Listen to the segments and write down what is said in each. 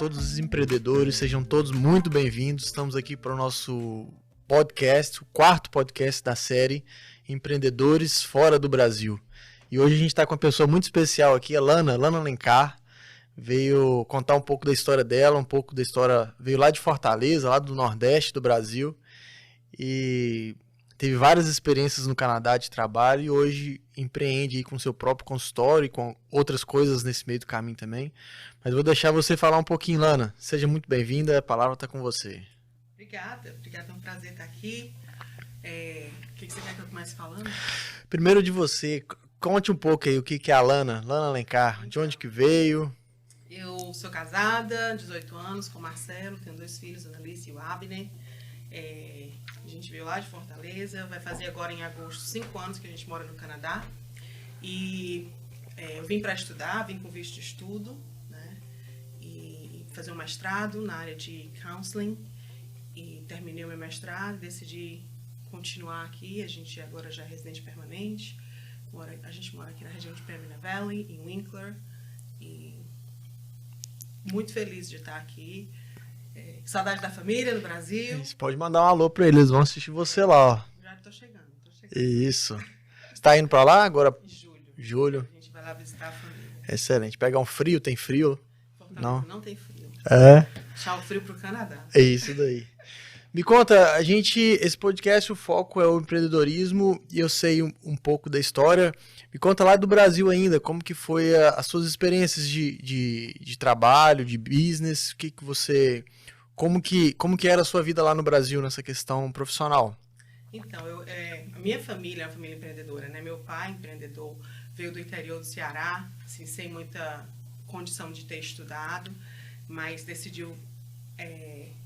todos os empreendedores, sejam todos muito bem-vindos. Estamos aqui para o nosso podcast, o quarto podcast da série Empreendedores Fora do Brasil. E hoje a gente está com uma pessoa muito especial aqui, a Lana Alencar. Veio contar um pouco da história dela, veio lá de Fortaleza, lá do Nordeste do Brasil. E teve várias experiências no Canadá de trabalho e hoje empreende aí com seu próprio consultório e com outras coisas nesse meio do caminho também. Mas vou deixar você falar um pouquinho, Lana. Seja muito bem-vinda, a palavra está com você. Obrigada, é um prazer estar aqui. O que você quer que eu comece falando? Primeiro de você, conte um pouco aí o que é a Lana Alencar, de onde que veio. Eu sou casada, 18 anos, com o Marcelo, tenho 2 filhos, a Annalise e o Abner. A gente veio lá de Fortaleza, vai fazer agora em agosto 5 anos que a gente mora no Canadá. E eu vim para estudar, vim com visto de estudo, né? E fazer um mestrado na área de counseling. E terminei o meu mestrado, decidi continuar aqui. A gente agora já é residente permanente. A gente mora aqui na região de Pembina Valley, em Winkler. E muito feliz de estar aqui. Saudade da família no Brasil. Você pode mandar um alô para eles, vão assistir você lá, ó. Já estou chegando. Isso. Você está indo para lá agora? Em julho. A gente vai lá visitar a família. Excelente. Pegar um frio, tem frio? Fortaleza não tem frio. Tchau o frio pro Canadá. É isso daí. Me conta, esse podcast, o foco é o empreendedorismo e eu sei um pouco da história. Me conta lá do Brasil ainda, como que foi as suas experiências de trabalho, de business, como que era a sua vida lá no Brasil nessa questão profissional? Então, a minha família é uma família empreendedora, né? Meu pai, empreendedor, veio do interior do Ceará, assim, sem muita condição de ter estudado, mas decidiu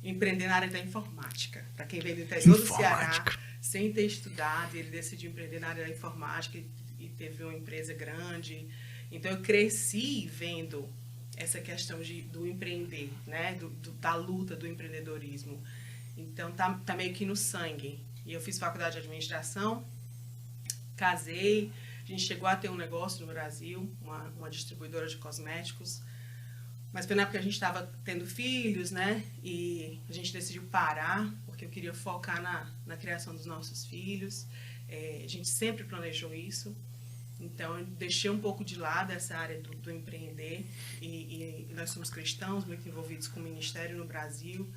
empreender na área da informática. Para quem veio do interior do Ceará, sem ter estudado, ele decidiu empreender na área da informática e teve uma empresa grande. Então, eu cresci vendo essa questão do empreender, né? Da luta do empreendedorismo. Então, tá meio que no sangue. E eu fiz faculdade de administração, casei, a gente chegou a ter um negócio no Brasil, uma distribuidora de cosméticos. Mas foi na época que a gente estava tendo filhos, né? E a gente decidiu parar, porque eu queria focar na criação dos nossos filhos. A gente sempre planejou isso. Então, eu deixei um pouco de lado essa área do empreender. E nós somos cristãos, muito envolvidos com o ministério no Brasil.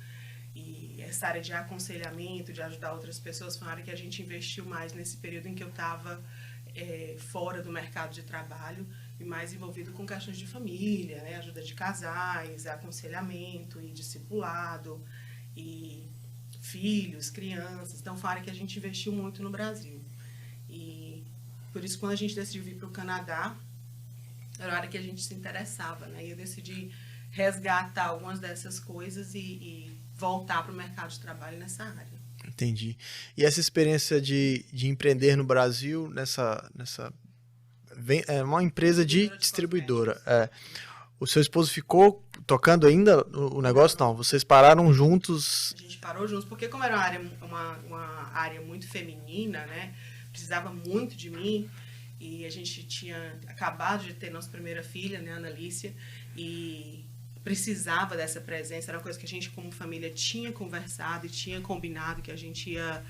E essa área de aconselhamento, de ajudar outras pessoas, foi uma área que a gente investiu mais nesse período em que eu estava fora do mercado de trabalho e mais envolvido com questões de família, né? Ajuda de casais, aconselhamento e discipulado, e filhos, crianças. Então, foi uma área que a gente investiu muito no Brasil. E por isso, quando a gente decidiu vir para o Canadá, era a área que a gente se interessava, né? E eu decidi resgatar algumas dessas coisas e voltar para o mercado de trabalho nessa área. Entendi. E essa experiência de empreender no Brasil, é uma empresa de distribuidora. O seu esposo ficou tocando ainda o negócio? Não, vocês pararam juntos? A gente parou juntos, porque como era uma área muito feminina, né? Precisava muito de mim. E a gente tinha acabado de ter nossa primeira filha, né, a Annalise, e precisava dessa presença. Era uma coisa que a gente, como família, tinha conversado e tinha combinado que a gente ia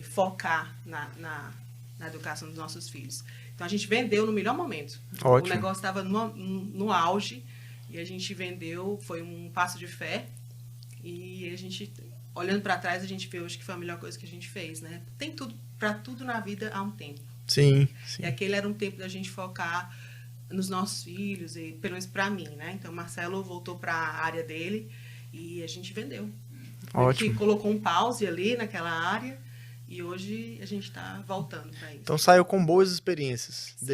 focar na educação dos nossos filhos. Então, a gente vendeu no melhor momento. Ótimo. O negócio estava no auge e a gente vendeu, foi um passo de fé. E a gente, olhando para trás, a gente vê hoje que foi a melhor coisa que a gente fez, né? Tem tudo, para tudo na vida há um tempo. Sim. E aquele era um tempo da gente focar nos nossos filhos, e pelo menos para mim, né? Então, o Marcelo voltou para a área dele e a gente vendeu. Ótimo. A gente colocou um pause ali naquela área e hoje a gente está voltando para isso. Então, saiu com boas experiências. Sim.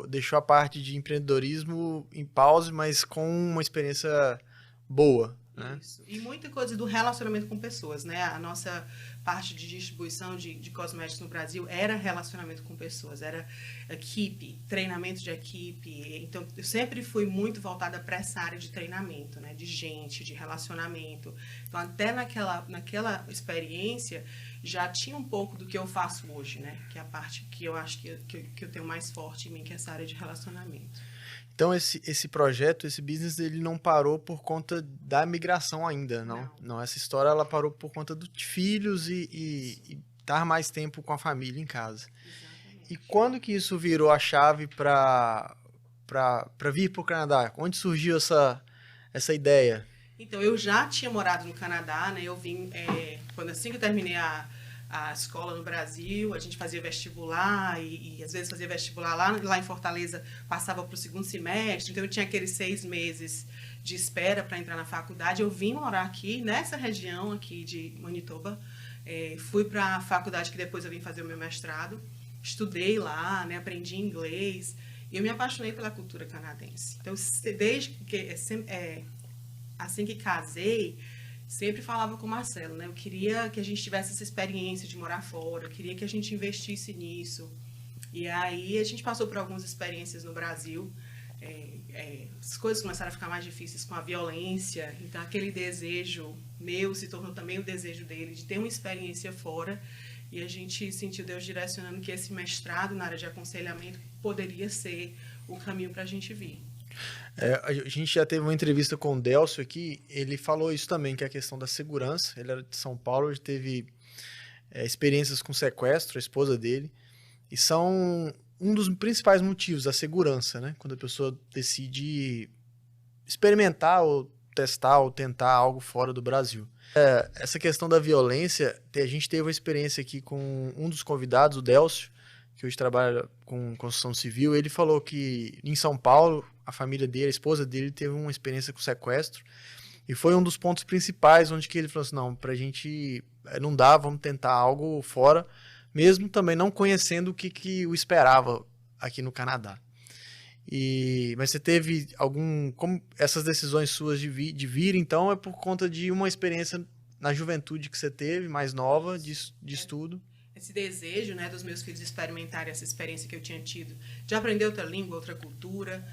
Deixou a parte de empreendedorismo em pause, mas com uma experiência boa, né? Isso. E muita coisa do relacionamento com pessoas, né? A nossa parte de distribuição de cosméticos no Brasil era relacionamento com pessoas, era equipe, treinamento de equipe. Então, eu sempre fui muito voltada para essa área de treinamento, né? De gente, de relacionamento. Então, até naquela experiência, já tinha um pouco do que eu faço hoje, né? Que é a parte que eu acho que eu tenho mais forte em mim, que é essa área de relacionamento. Então, esse projeto, esse business, ele não parou por conta da migração ainda, não? Não, essa história, ela parou por conta dos filhos e estar mais tempo com a família em casa. Exatamente. E quando que isso virou a chave para vir para o Canadá? Onde surgiu essa ideia? Então, eu já tinha morado no Canadá, né? Eu vim, quando assim que eu terminei a escola no Brasil, a gente fazia vestibular e às vezes fazia vestibular lá em Fortaleza, passava para o segundo semestre, então eu tinha aqueles 6 meses de espera para entrar na faculdade. Eu vim morar aqui, nessa região aqui de Manitoba, fui para a faculdade que depois eu vim fazer o meu mestrado, estudei lá, né? Aprendi inglês e eu me apaixonei pela cultura canadense. Então, desde que assim que casei, sempre falava com o Marcelo, né? Eu queria que a gente tivesse essa experiência de morar fora, eu queria que a gente investisse nisso. E aí a gente passou por algumas experiências no Brasil, as coisas começaram a ficar mais difíceis com a violência, então aquele desejo meu se tornou também o desejo dele de ter uma experiência fora, e a gente sentiu Deus direcionando que esse mestrado na área de aconselhamento poderia ser o caminho para a gente vir. A gente já teve uma entrevista com o Delcio aqui, ele falou isso também, que é a questão da segurança. Ele era de São Paulo, ele teve experiências com sequestro, a esposa dele, e são um dos principais motivos, a segurança, né? Quando a pessoa decide experimentar ou testar ou tentar algo fora do Brasil. Essa questão da violência, a gente teve uma experiência aqui com um dos convidados, o Delcio, que hoje trabalha com construção civil. Ele falou que em São Paulo, a família dele, a esposa dele, teve uma experiência com sequestro, e foi um dos pontos principais onde que ele falou assim, não, pra gente não dá, vamos tentar algo fora, mesmo também não conhecendo o que o esperava aqui no Canadá. Mas você teve como essas decisões suas de vir, então é por conta de uma experiência na juventude que você teve, mais nova, de estudo? Esse desejo, né, dos meus filhos experimentarem essa experiência que eu tinha tido, de aprender outra língua, outra cultura,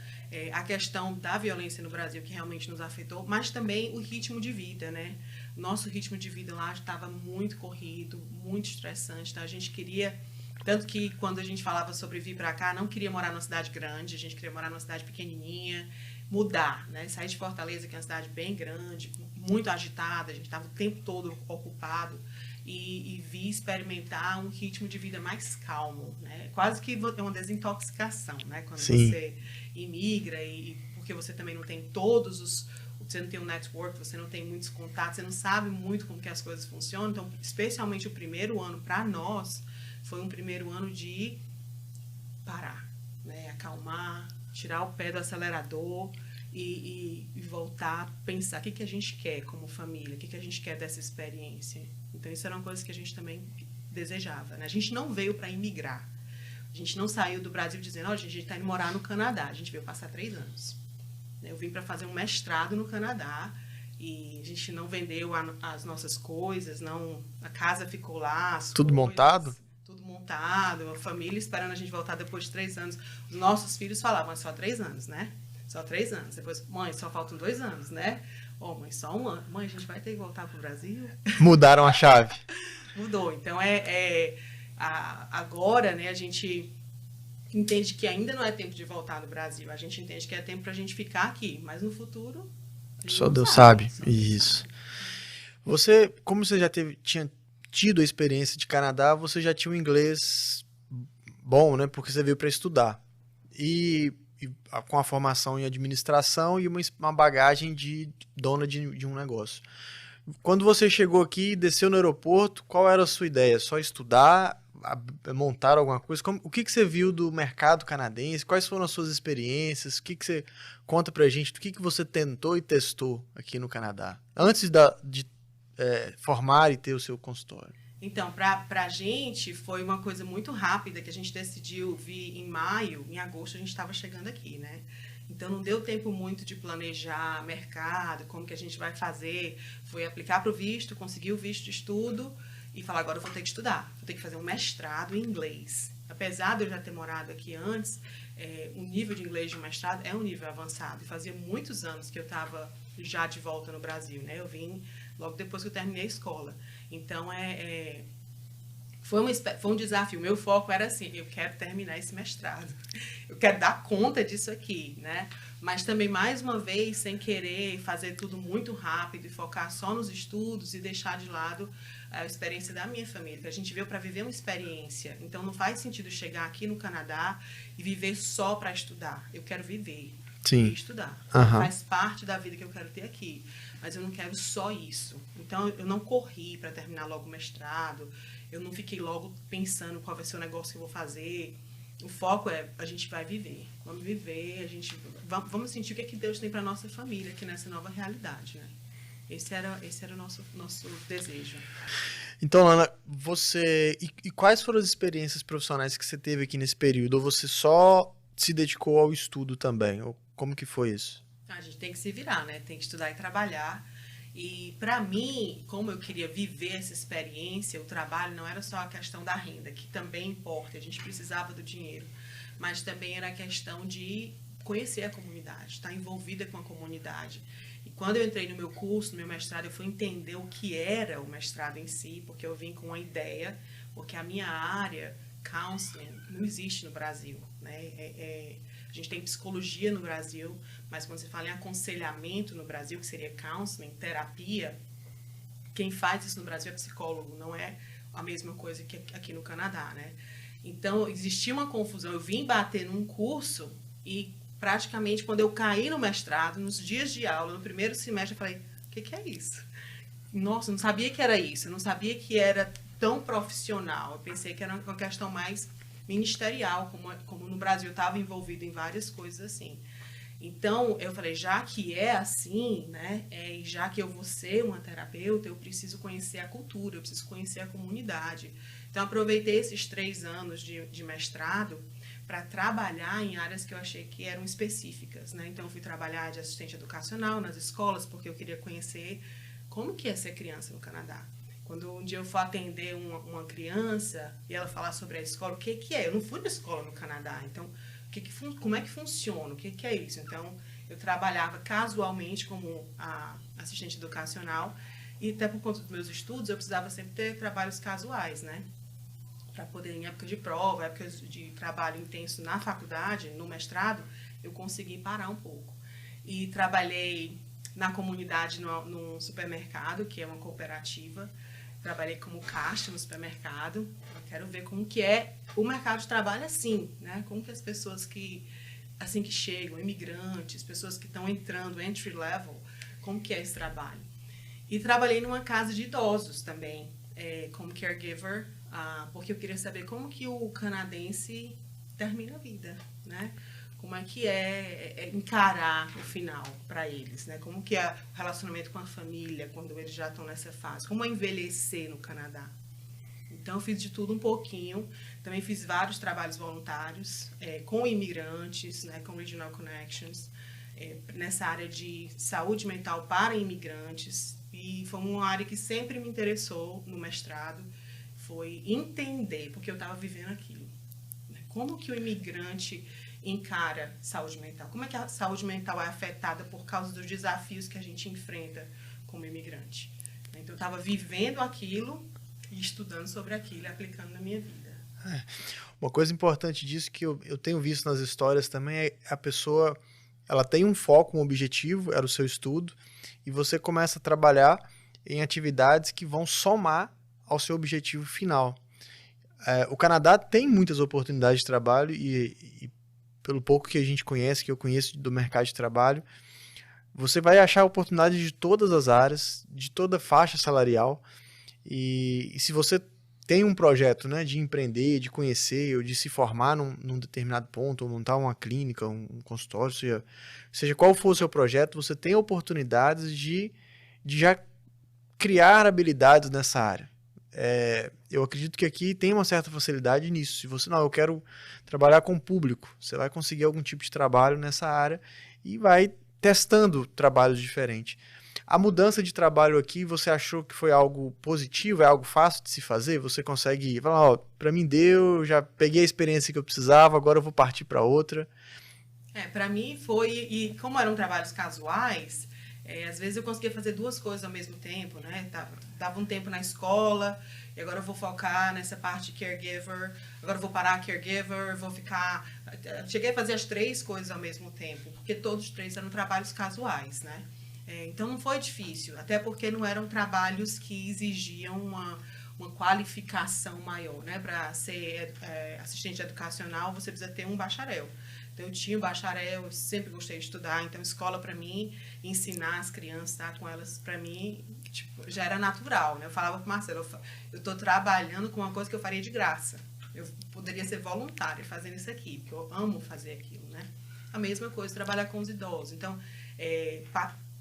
a questão da violência no Brasil, que realmente nos afetou, mas também o ritmo de vida, né? Nosso ritmo de vida lá estava muito corrido, muito estressante, tá? A gente queria, tanto que quando a gente falava sobre vir para cá, não queria morar numa cidade grande, a gente queria morar numa cidade pequenininha, mudar, né? Sair de Fortaleza, que é uma cidade bem grande, muito agitada, a gente estava o tempo todo ocupado, e vir experimentar um ritmo de vida mais calmo, né? Quase que é uma desintoxicação, né? Quando Sim. você imigra, e porque você também não tem você não tem um network, você não tem muitos contatos, você não sabe muito como que as coisas funcionam. Então, especialmente o primeiro ano, para nós, foi um primeiro ano de parar, né? Acalmar, tirar o pé do acelerador e voltar a pensar o que a gente quer como família, o que a gente quer dessa experiência. Então, isso era uma coisa que a gente também desejava, né? A gente não veio para imigrar. A gente não saiu do Brasil dizendo, a gente está indo morar no Canadá. A gente veio passar 3 anos. Eu vim para fazer um mestrado no Canadá e a gente não vendeu as nossas coisas, a casa ficou lá. Tudo montado? Tudo montado, a família esperando a gente voltar depois de 3 anos. Os nossos filhos falavam, só 3 anos, né? Só 3 anos. Depois, mãe, só faltam 2 anos, né? Mãe, só 1 ano. Mãe, a gente vai ter que voltar para o Brasil? Mudaram a chave. Mudou. Então, agora, né, a gente entende que ainda não é tempo de voltar no Brasil. A gente entende que é tempo para a gente ficar aqui. Mas no futuro, só Deus sabe. Isso. Como você já tinha tido a experiência de Canadá, você já tinha um inglês bom, né? Porque você veio para estudar. E com a formação em administração e uma bagagem de dona de um negócio. Quando você chegou aqui e desceu no aeroporto, qual era a sua ideia? Só estudar, montar alguma coisa? O que você viu do mercado canadense? Quais foram as suas experiências? O que você conta pra gente? Do que você tentou e testou aqui no Canadá? Antes de formar e ter o seu consultório. Então, para a gente foi uma coisa muito rápida, que a gente decidiu vir em maio, em agosto a gente estava chegando aqui, né? Então, não deu tempo muito de planejar mercado, como que a gente vai fazer. Foi aplicar para o visto, conseguir o visto de estudo e falar, agora eu vou ter que estudar, vou ter que fazer um mestrado em inglês. Apesar de eu já ter morado aqui antes, o nível de inglês de mestrado é um nível avançado. E fazia muitos anos que eu estava já de volta no Brasil, né? Eu vim logo depois que eu terminei a escola. Então, Foi um desafio. Meu foco era assim, eu quero terminar esse mestrado. Eu quero dar conta disso aqui, né? Mas também, mais uma vez, sem querer fazer tudo muito rápido e focar só nos estudos e deixar de lado a experiência da minha família, que a gente veio para viver uma experiência. Então, não faz sentido chegar aqui no Canadá e viver só para estudar. Eu quero viver e estudar. Faz parte da vida que eu quero ter aqui. Mas eu não quero só isso. Então, eu não corri para terminar logo o mestrado. Eu não fiquei logo pensando qual vai ser o negócio que eu vou fazer. O foco é, a gente vai viver. Vamos viver, vamos sentir o que é que Deus tem para nossa família aqui nessa nova realidade, né? Esse era o nosso desejo. Então, Lana, e quais foram as experiências profissionais que você teve aqui nesse período? Ou você só se dedicou ao estudo também? Ou como que foi isso? A gente tem que se virar, né? Tem que estudar e trabalhar. E para mim, como eu queria viver essa experiência, o trabalho não era só a questão da renda, que também importa, a gente precisava do dinheiro, mas também era a questão de conhecer a comunidade, estar envolvida com a comunidade. E quando eu entrei no meu curso, no meu mestrado, eu fui entender o que era o mestrado em si, porque eu vim com uma ideia, porque a minha área, counseling, não existe no Brasil, né? A gente tem psicologia no Brasil, mas quando você fala em aconselhamento no Brasil, que seria counseling, terapia, quem faz isso no Brasil é psicólogo, não é a mesma coisa que aqui no Canadá, né? Então, existia uma confusão. Eu vim bater num curso e praticamente quando eu caí no mestrado, nos dias de aula, no primeiro semestre, eu falei, o que é isso? Nossa, eu não sabia que era isso, eu não sabia que era tão profissional. Eu pensei que era uma questão mais ministerial, como no Brasil eu estava envolvido em várias coisas assim. Então, eu falei, já que é assim, né, e já que eu vou ser uma terapeuta, eu preciso conhecer a cultura, eu preciso conhecer a comunidade. Então, aproveitei esses 3 anos de mestrado para trabalhar em áreas que eu achei que eram específicas, né? Então, eu fui trabalhar de assistente educacional nas escolas, porque eu queria conhecer como que é ser criança no Canadá. Quando um dia eu for atender uma criança e ela falar sobre a escola, o que é? Eu não fui na escola no Canadá, então como é que funciona? O que é isso? Então, eu trabalhava casualmente como assistente educacional e até por conta dos meus estudos, eu precisava sempre ter trabalhos casuais, né? Para poder, em época de prova, época de trabalho intenso na faculdade, no mestrado, eu consegui parar um pouco. E trabalhei na comunidade, num supermercado, que é uma cooperativa. Trabalhei como caixa no supermercado. Eu quero ver como que é o mercado de trabalho assim, né? Como que as pessoas que chegam, imigrantes, pessoas que estão entrando, entry level, como que é esse trabalho. E trabalhei numa casa de idosos também, como caregiver, porque eu queria saber como que o canadense termina a vida, né? Como é que é encarar o final para eles, né? Como que é o relacionamento com a família quando eles já estão nessa fase? Como é envelhecer no Canadá? Então, eu fiz de tudo um pouquinho. Também fiz vários trabalhos voluntários com imigrantes, né? Com Regional Connections, nessa área de saúde mental para imigrantes. E foi uma área que sempre me interessou no mestrado, foi entender, porque eu estava vivendo aquilo. Como que o imigrante encara saúde mental? Como é que a saúde mental é afetada por causa dos desafios que a gente enfrenta como imigrante? Então, eu estava vivendo aquilo e estudando sobre aquilo e aplicando na minha vida. Uma coisa importante disso que eu tenho visto nas histórias também é a pessoa, ela tem um foco, um objetivo, era o seu estudo, e você começa a trabalhar em atividades que vão somar ao seu objetivo final. O Canadá tem muitas oportunidades de trabalho e pelo pouco que a gente conhece, que eu conheço do mercado de trabalho, você vai achar oportunidades de todas as áreas, de toda faixa salarial. E se você tem um projeto, né, de empreender, de conhecer, ou de se formar num determinado ponto, ou montar uma clínica, um consultório, seja qual for o seu projeto, você tem oportunidades de já criar habilidades nessa área. Eu acredito que aqui tem uma certa facilidade nisso. Se você, eu quero trabalhar com o público, você vai conseguir algum tipo de trabalho nessa área e vai testando trabalhos diferentes. A mudança de trabalho aqui, você achou que foi algo positivo? É algo fácil de se fazer? Você consegue falar, para mim deu, já peguei a experiência que eu precisava, agora eu vou partir para outra? Para mim foi, e como eram trabalhos casuais, às vezes eu conseguia fazer 2 coisas ao mesmo tempo, né? Dava um tempo na escola, e agora eu vou focar nessa parte de caregiver, agora eu vou parar caregiver, vou ficar... Cheguei a fazer as 3 coisas ao mesmo tempo, porque todos os 3 eram trabalhos casuais, né? Então não foi difícil, até porque não eram trabalhos que exigiam uma qualificação maior, né? Para ser assistente educacional, você precisa ter um bacharel. Então, eu tinha um bacharel, eu sempre gostei de estudar, então escola para mim, ensinar as crianças, estar com elas, para mim, tipo, já era natural, né? Eu falava para o Marcelo, eu estou trabalhando com uma coisa que eu faria de graça. Eu poderia ser voluntária fazendo isso aqui, porque eu amo fazer aquilo, né? A mesma coisa, trabalhar com os idosos. Então,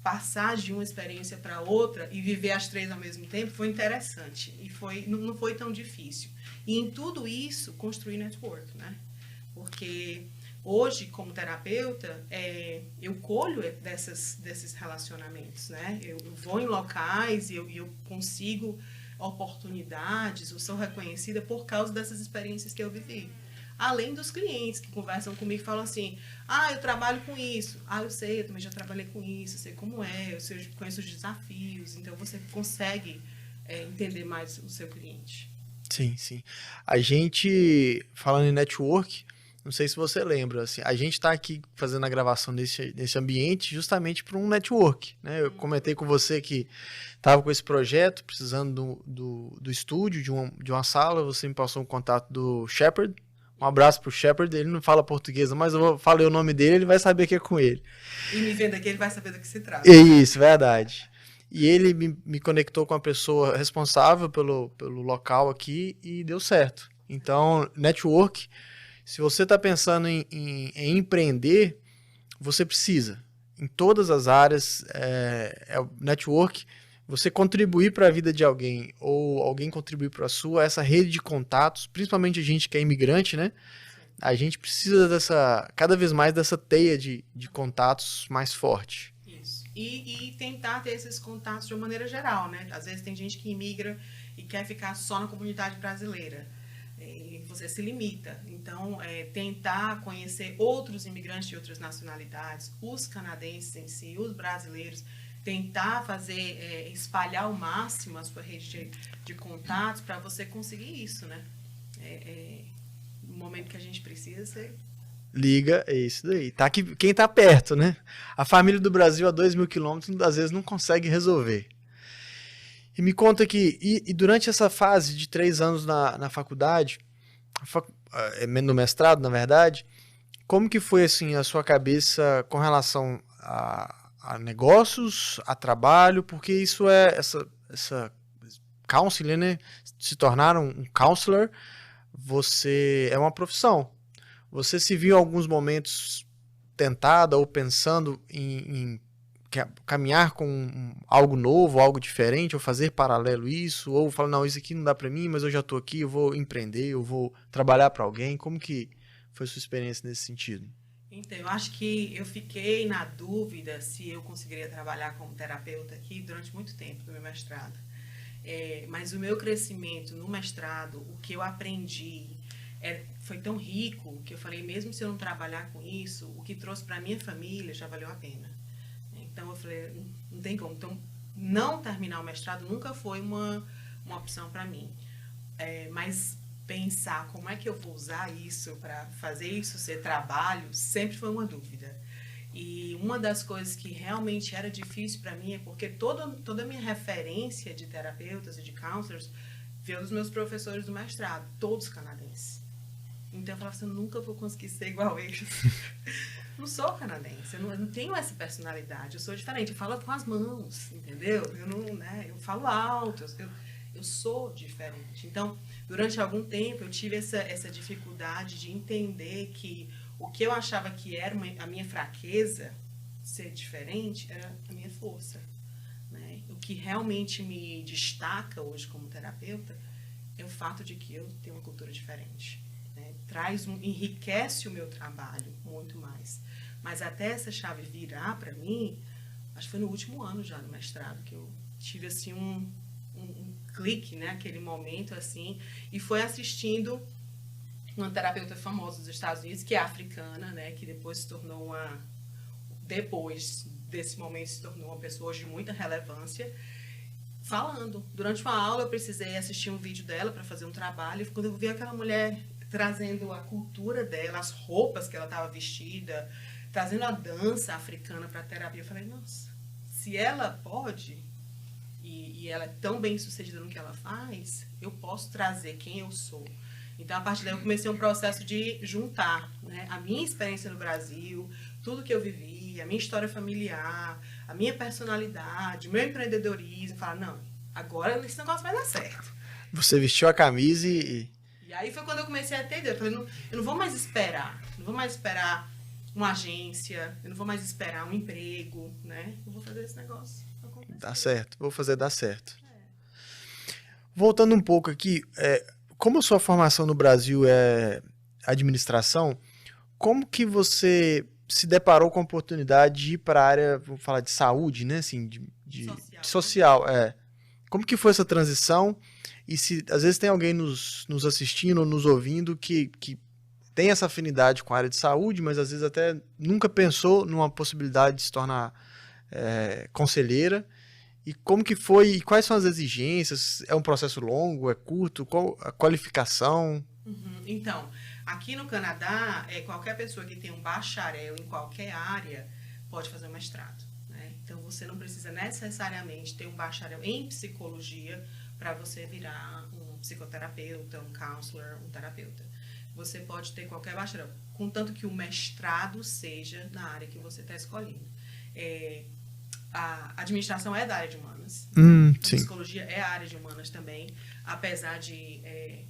passar de uma experiência para outra e viver as 3 ao mesmo tempo foi interessante e não foi tão difícil. E em tudo isso, construir network, né? Porque hoje, como terapeuta, eu colho desses relacionamentos, né? Eu vou em locais e eu consigo oportunidades, eu sou reconhecida por causa dessas experiências que eu vivi. Além dos clientes que conversam comigo e falam assim, eu trabalho com isso. Eu sei, eu também já trabalhei com isso, eu sei como é, eu conheço os desafios. Então, você consegue entender mais o seu cliente. Sim, sim. A gente, falando em network, não sei se você lembra, assim, a gente está aqui fazendo a gravação nesse ambiente justamente para um network, né? Eu comentei com você que estava com esse projeto, precisando do estúdio, de uma sala, você me passou um contato do Shepard. Um abraço pro Shepard, ele não fala português, mas eu falei o nome dele, ele vai saber que é com ele. E me vendo aqui, ele vai saber do que se trata. Isso, verdade. E ele me conectou com a pessoa responsável pelo local aqui e deu certo. Então, network, se você está pensando em empreender, você precisa. Em todas as áreas, network, você contribuir para a vida de alguém ou alguém contribuir para a sua, essa rede de contatos, principalmente a gente que é imigrante, né? A gente precisa cada vez mais dessa teia de contatos mais forte. Isso. E tentar ter esses contatos de uma maneira geral, né? Às vezes tem gente que imigra e quer ficar só na comunidade brasileira. E você se limita. Então, tentar conhecer outros imigrantes de outras nacionalidades, os canadenses em si, os brasileiros, tentar espalhar ao máximo a sua rede de contatos para você conseguir isso, né? No momento que a gente precisa, você... Liga, é isso daí. Tá aqui, quem tá perto, né? A família do Brasil a 2.000 quilômetros, às vezes, não consegue resolver. E me conta que, e durante essa fase de 3 anos na faculdade, no mestrado, na verdade, como que foi, assim, a sua cabeça com relação a negócios, a trabalho, porque isso essa counselor, né? Se tornar um counselor, você é uma profissão. Você se viu em alguns momentos tentada ou pensando em caminhar com algo novo, algo diferente, ou fazer paralelo isso, ou falar, não, isso aqui não dá para mim, mas eu já estou aqui, eu vou empreender, eu vou trabalhar para alguém. Como que foi sua experiência nesse sentido? Então, eu acho que eu fiquei na dúvida se eu conseguiria trabalhar como terapeuta aqui durante muito tempo do meu mestrado. Mas o meu crescimento no mestrado, o que eu aprendi, foi tão rico que eu falei, mesmo se eu não trabalhar com isso, o que trouxe para a minha família já valeu a pena. Então, eu falei, não tem como. Então, não terminar o mestrado nunca foi uma opção para mim. Mas pensar como é que eu vou usar isso para fazer isso ser trabalho sempre foi uma dúvida. E uma das coisas que realmente era difícil para mim é porque toda a minha referência de terapeutas e de counselors veio dos meus professores do mestrado, todos canadenses. Então eu falava assim, eu nunca vou conseguir ser igual a eles. Não sou canadense, eu não tenho essa personalidade, eu sou diferente, eu falo com as mãos, entendeu? Eu falo alto, eu sou diferente. Então, durante algum tempo, eu tive essa dificuldade de entender que o que eu achava que era a minha fraqueza, ser diferente, era a minha força. Né? O que realmente me destaca hoje como terapeuta é o fato de que eu tenho uma cultura diferente. Né? Enriquece o meu trabalho muito mais. Mas até essa chave virar para mim, acho que foi no último ano já no mestrado, que eu tive assim um clique, né, aquele momento assim, e foi assistindo uma terapeuta famosa dos Estados Unidos, que é africana, né, que depois se tornou depois desse momento se tornou uma pessoa de muita relevância, falando. Durante uma aula eu precisei assistir um vídeo dela para fazer um trabalho. E quando eu vi aquela mulher trazendo a cultura dela, as roupas que ela estava vestida, trazendo a dança africana para a terapia, eu falei, nossa, se ela pode, e ela é tão bem sucedida no que ela faz, eu posso trazer quem eu sou. Então, a partir daí, eu comecei um processo de juntar, né, a minha experiência no Brasil, tudo que eu vivi, a minha história familiar, a minha personalidade, o meu empreendedorismo, falar, não, agora esse negócio vai dar certo. Você vestiu a camisa E aí foi quando eu comecei a entender. Eu falei, eu não vou mais esperar. Não vou mais esperar uma agência. Eu não vou mais esperar um emprego, né? Eu vou fazer esse negócio acontecer. Dá certo. Vou fazer dar certo. Voltando um pouco aqui, como a sua formação no Brasil é administração, como que você se deparou com a oportunidade de ir para a área, vamos falar de saúde, né? Assim, de social. Como que foi essa transição? E se às vezes tem alguém nos assistindo ou nos ouvindo que tem essa afinidade com a área de saúde, mas às vezes até nunca pensou numa possibilidade de se tornar conselheira. E como que foi? E quais são as exigências? É um processo longo? É curto? Qual a qualificação? Então, aqui no Canadá, qualquer pessoa que tem um bacharel em qualquer área pode fazer um mestrado, né? Então, você não precisa necessariamente ter um bacharel em psicologia para você virar um psicoterapeuta, um counselor, um terapeuta. Você pode ter qualquer bacharel, contanto que o mestrado seja na área que você está escolhendo. A administração é da área de humanas. A psicologia é a área de humanas também, apesar de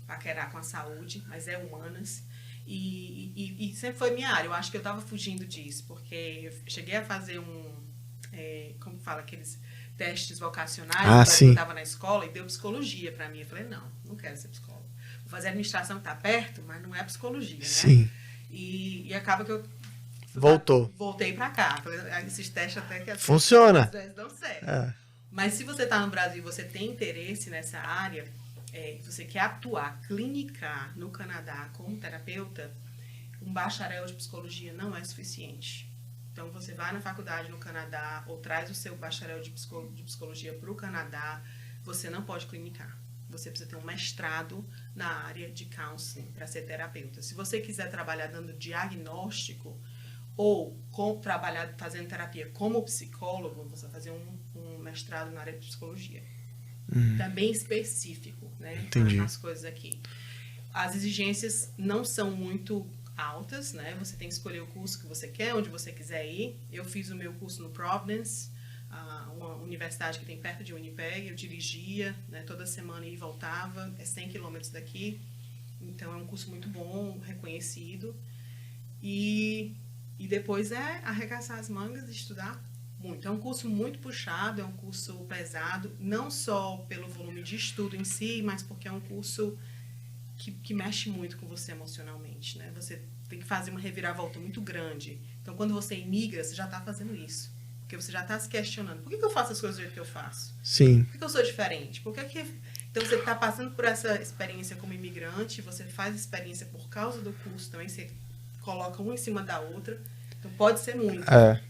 paquerar com a saúde, mas é humanas. E sempre foi minha área. Eu acho que eu estava fugindo disso, porque eu cheguei a fazer como fala, aqueles testes vocacionais, quando eu estava na escola, e deu psicologia para mim. Eu falei, não quero ser psicóloga. Vou fazer administração que está perto, mas não é psicologia, né? Sim. E acaba que eu voltei para cá. Falei, esses testes até que funciona. Às vezes dão certo. Mas se você está no Brasil e você tem interesse nessa área, você quer atuar, clinicar no Canadá como terapeuta, um bacharel de psicologia não é suficiente. Então, você vai na faculdade no Canadá ou traz o seu bacharel de psicologia para o Canadá, você não pode clinicar. Você precisa ter um mestrado na área de counseling para ser terapeuta. Se você quiser trabalhar dando diagnóstico ou trabalhar fazendo terapia como psicólogo, você vai fazer um mestrado na área de psicologia. Também específico, né? Entendi. As coisas aqui. As exigências não são muito altas, né? Você tem que escolher o curso que você quer, onde você quiser ir. Eu fiz o meu curso no Providence, uma universidade que tem perto de Winnipeg. Eu dirigia, né, toda semana e voltava, 100 quilômetros daqui. Então, é um curso muito bom, reconhecido. E depois arregaçar as mangas e estudar muito. É um curso muito puxado, é um curso pesado, não só pelo volume de estudo em si, mas porque é um curso que mexe muito com você emocionalmente, né? Você tem que fazer uma reviravolta muito grande. Então, quando você imigra, você já está fazendo isso. Porque você já está se questionando. Por que eu faço as coisas do jeito que eu faço? Sim. Por que eu sou diferente? Então, você está passando por essa experiência como imigrante, você faz experiência por causa do curso também, você coloca uma em cima da outra. Então, pode ser muito. Né?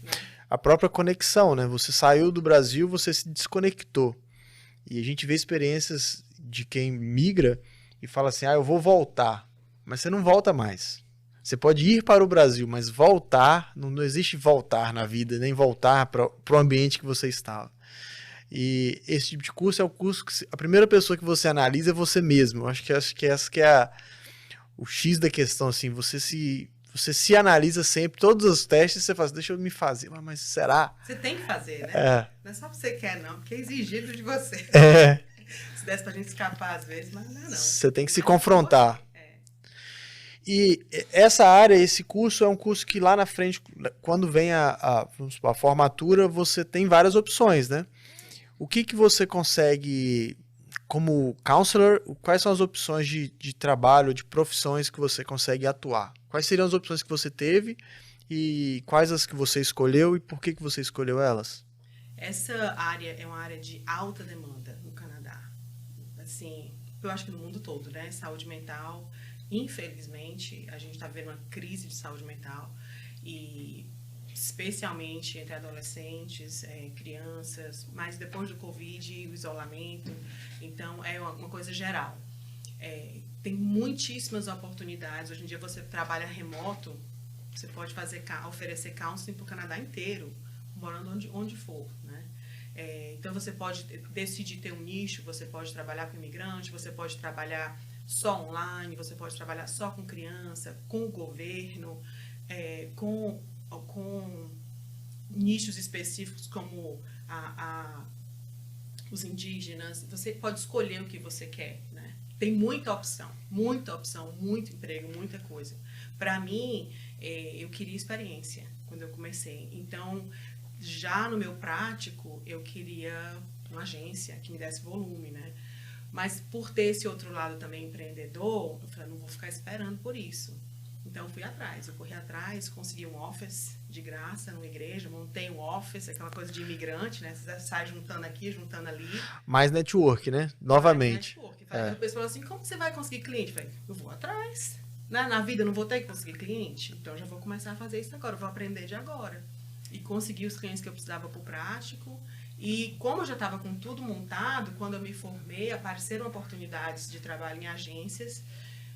A própria conexão, né? Você saiu do Brasil, você se desconectou. E a gente vê experiências de quem migra e fala assim, eu vou voltar. Mas você não volta mais. Você pode ir para o Brasil, mas voltar, não existe voltar na vida, nem voltar para o ambiente que você estava. E esse tipo de curso é o curso que a primeira pessoa que você analisa é você mesmo. Eu acho que essa que é o X da questão, assim, você se analisa sempre, todos os testes você faz, deixa eu me fazer, mas será? Você tem que fazer, né? Não é só porque você quer, não, porque é exigido de você. Se desse pra gente escapar às vezes, mas não. Você tem que se confrontar. E essa área, esse curso é um curso que lá na frente, quando vem a formatura, você tem várias opções, né? O que você consegue, como counselor, quais são as opções de trabalho, de profissões que você consegue atuar? Quais seriam as opções que você teve e quais as que você escolheu e por que você escolheu elas? Essa área é uma área de alta demanda no Canadá. Assim, eu acho que no mundo todo, né? Saúde mental, infelizmente, a gente está vivendo uma crise de saúde mental e especialmente entre adolescentes, crianças, mas depois do Covid, o isolamento, então é uma coisa geral. Tem muitíssimas oportunidades. Hoje em dia você trabalha remoto, você pode oferecer counseling para o Canadá inteiro, morando onde for, né? Então você pode decidir ter um nicho, você pode trabalhar com imigrante, você pode trabalhar só online, você pode trabalhar só com criança, com o governo, com nichos específicos como os indígenas. Você pode escolher o que você quer, né? Tem muita opção, muito emprego, muita coisa. Para mim, eu queria experiência quando eu comecei. Então, já no meu prático, eu queria uma agência que me desse volume, né? Mas por ter esse outro lado também empreendedor, eu falei, não vou ficar esperando por isso. Então, eu corri atrás, consegui um office de graça numa igreja, montei um office, aquela coisa de imigrante, né? Você sai juntando aqui, juntando ali. Mais network, né? Novamente. Mais network. Aí depois falou assim, como você vai conseguir cliente? Eu falei, eu vou atrás. Na vida eu não vou ter que conseguir cliente, então já vou começar a fazer isso agora, eu vou aprender de agora. E consegui os clientes que eu precisava para o prático. E como eu já estava com tudo montado, quando eu me formei, apareceram oportunidades de trabalho em agências,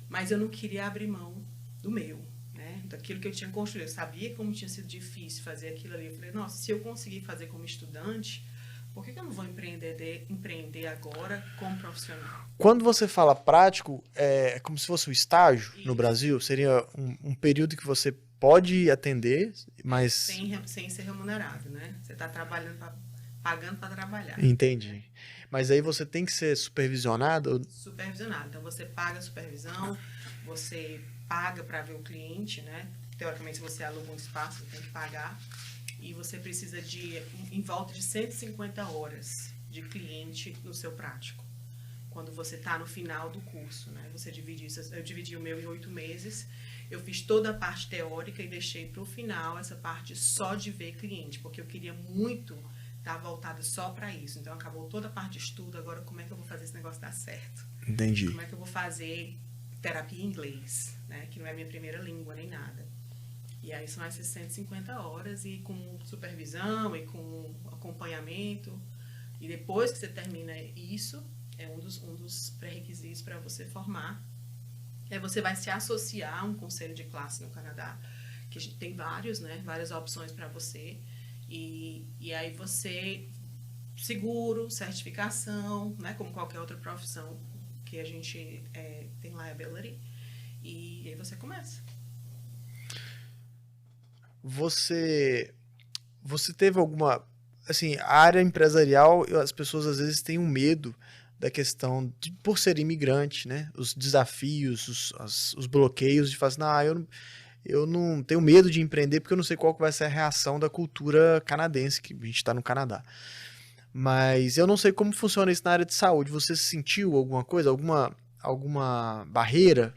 mas eu não queria abrir mão do meu, né? Daquilo que eu tinha construído. Eu sabia como tinha sido difícil fazer aquilo ali. Eu falei, nossa, se eu conseguir fazer como estudante, por que eu não vou empreender agora como profissional? Quando você fala prático, é como se fosse um estágio no Brasil? Seria um período que você pode atender, mas... Sem ser remunerado, né? Você está pagando para trabalhar. Entendi. Né? Mas aí você tem que ser supervisionado? Supervisionado. Então, você paga a supervisão, você paga para ver o cliente, né? Teoricamente, se você aluga um espaço, você tem que pagar. E você precisa de, em volta de 150 horas de cliente no seu prático. Quando você está no final do curso, né? Você divide isso. Eu dividi o meu em 8 meses. Eu fiz toda a parte teórica e deixei para o final essa parte só de ver cliente, porque eu queria muito estar voltada só para isso. Então, acabou toda a parte de estudo. Agora, como é que eu vou fazer esse negócio dar certo? Entendi. Como é que eu vou fazer terapia em inglês, né? Que não é minha primeira língua nem nada. E aí são essas 150 horas e com supervisão e com acompanhamento. E depois que você termina isso, é um dos pré-requisitos para você formar. Você vai se associar a um conselho de classe no Canadá, que a gente tem vários, né? Várias opções para você. E aí você, seguro, certificação, né? Como qualquer outra profissão que a gente tem liability. E aí você começa. Você teve alguma... Assim, a área empresarial, as pessoas às vezes têm um medo da questão de, por ser imigrante, né? Os desafios, os bloqueios de falar assim, não, eu não tenho medo de empreender porque eu não sei qual que vai ser a reação da cultura canadense, que a gente está no Canadá. Mas eu não sei como funciona isso na área de saúde. Você sentiu alguma coisa, alguma barreira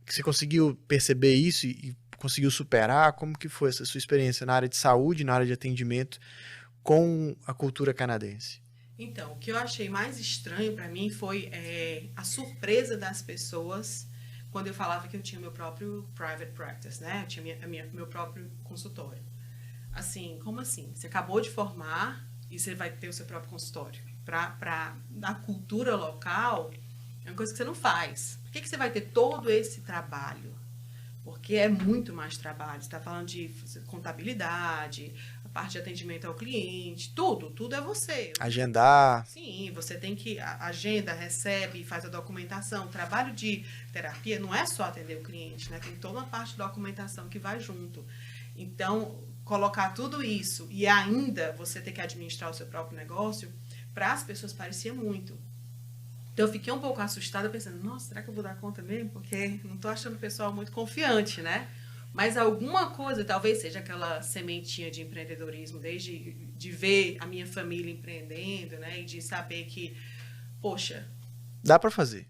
que você conseguiu perceber isso e conseguiu superar? Como que foi essa sua experiência na área de saúde, na área de atendimento com a cultura canadense? Então, o que eu achei mais estranho para mim foi a surpresa das pessoas quando eu falava que eu tinha meu próprio private practice, né? Eu tinha meu próprio consultório. Assim, como assim? Você acabou de formar e você vai ter o seu próprio consultório. Na cultura local, é uma coisa que você não faz. Por que você vai ter todo esse trabalho? Porque é muito mais trabalho. Você está falando de contabilidade, a parte de atendimento ao cliente, tudo é você. Agendar. Sim, você tem que agenda, recebe, faz a documentação. O trabalho de terapia não é só atender o cliente, né? Tem toda uma parte de documentação que vai junto. Então, colocar tudo isso e ainda você ter que administrar o seu próprio negócio, para as pessoas parecia muito. Então, eu fiquei um pouco assustada, pensando, nossa, será que eu vou dar conta mesmo? Porque não estou achando o pessoal muito confiante, né? Mas alguma coisa, talvez seja aquela sementinha de empreendedorismo, desde de ver a minha família empreendendo, né? E de saber que, poxa... Dá para fazer.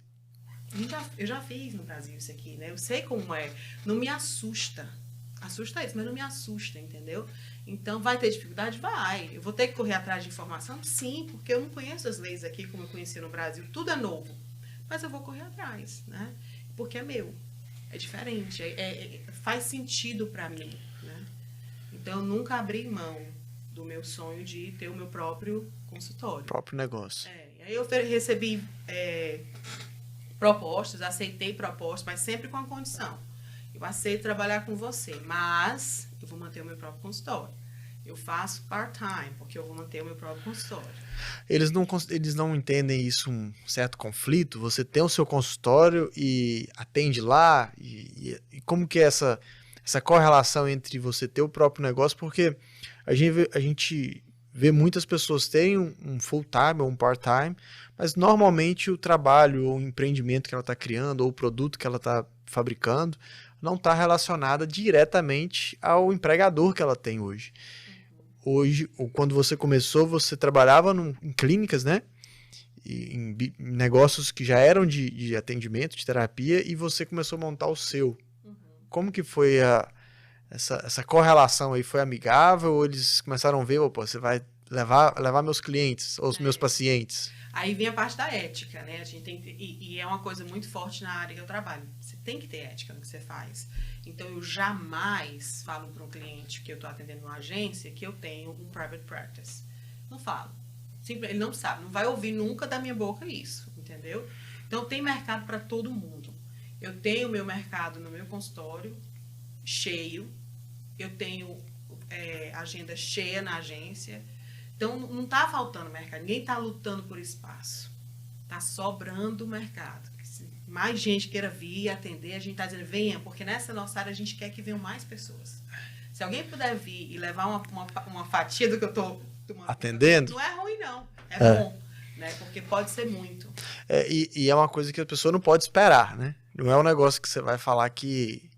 Eu já fiz no Brasil isso aqui, né? Eu sei como é. Não me assusta. Assusta isso, mas não me assusta, entendeu? Então, vai ter dificuldade? Vai. Eu vou ter que correr atrás de informação? Sim, porque eu não conheço as leis aqui como eu conheci no Brasil. Tudo é novo. Mas eu vou correr atrás, né? Porque é meu. É diferente. Faz sentido para mim, né? Então, eu nunca abri mão do meu sonho de ter o meu próprio consultório. Próprio negócio. E aí eu recebi propostas, aceitei propostas, mas sempre com a condição. Eu aceito trabalhar com você, mas eu vou manter o meu próprio consultório. Eu faço part-time, porque eu vou manter o meu próprio consultório. Eles não entendem isso um certo conflito? Você tem o seu consultório e atende lá? E como que é essa correlação entre você ter o próprio negócio? Porque a gente vê muitas pessoas terem um full-time ou um part-time, mas normalmente o trabalho ou o empreendimento que ela está criando ou o produto que ela está fabricando não está relacionada diretamente ao empregador que ela tem hoje. Hoje, ou quando você começou, você trabalhava em clínicas, né? Em negócios que já eram de atendimento, de terapia, e você começou a montar o seu. Como que foi essa correlação aí? Foi amigável ou eles começaram a ver, opa, você vai levar meus clientes ou os meus pacientes? Aí vem a parte da ética, né? A gente tem e é uma coisa muito forte na área que eu trabalho. Você tem que ter ética no que você faz. Então, eu jamais falo para um cliente que eu estou atendendo numa agência que eu tenho um private practice. Não falo. Ele não sabe, não vai ouvir nunca da minha boca isso, entendeu? Então, tem mercado para todo mundo. Eu tenho meu mercado no meu consultório cheio. Eu tenho agenda cheia na agência. Então, não está faltando mercado. Ninguém está lutando por espaço. Está sobrando mercado. Se mais gente queira vir e atender, a gente está dizendo, venha, porque nessa nossa área a gente quer que venham mais pessoas. Se alguém puder vir e levar uma fatia do que eu estou atendendo, não é ruim, não. É bom, né? Porque pode ser muito. E é uma coisa que a pessoa não pode esperar, né? Não é um negócio que você vai falar que...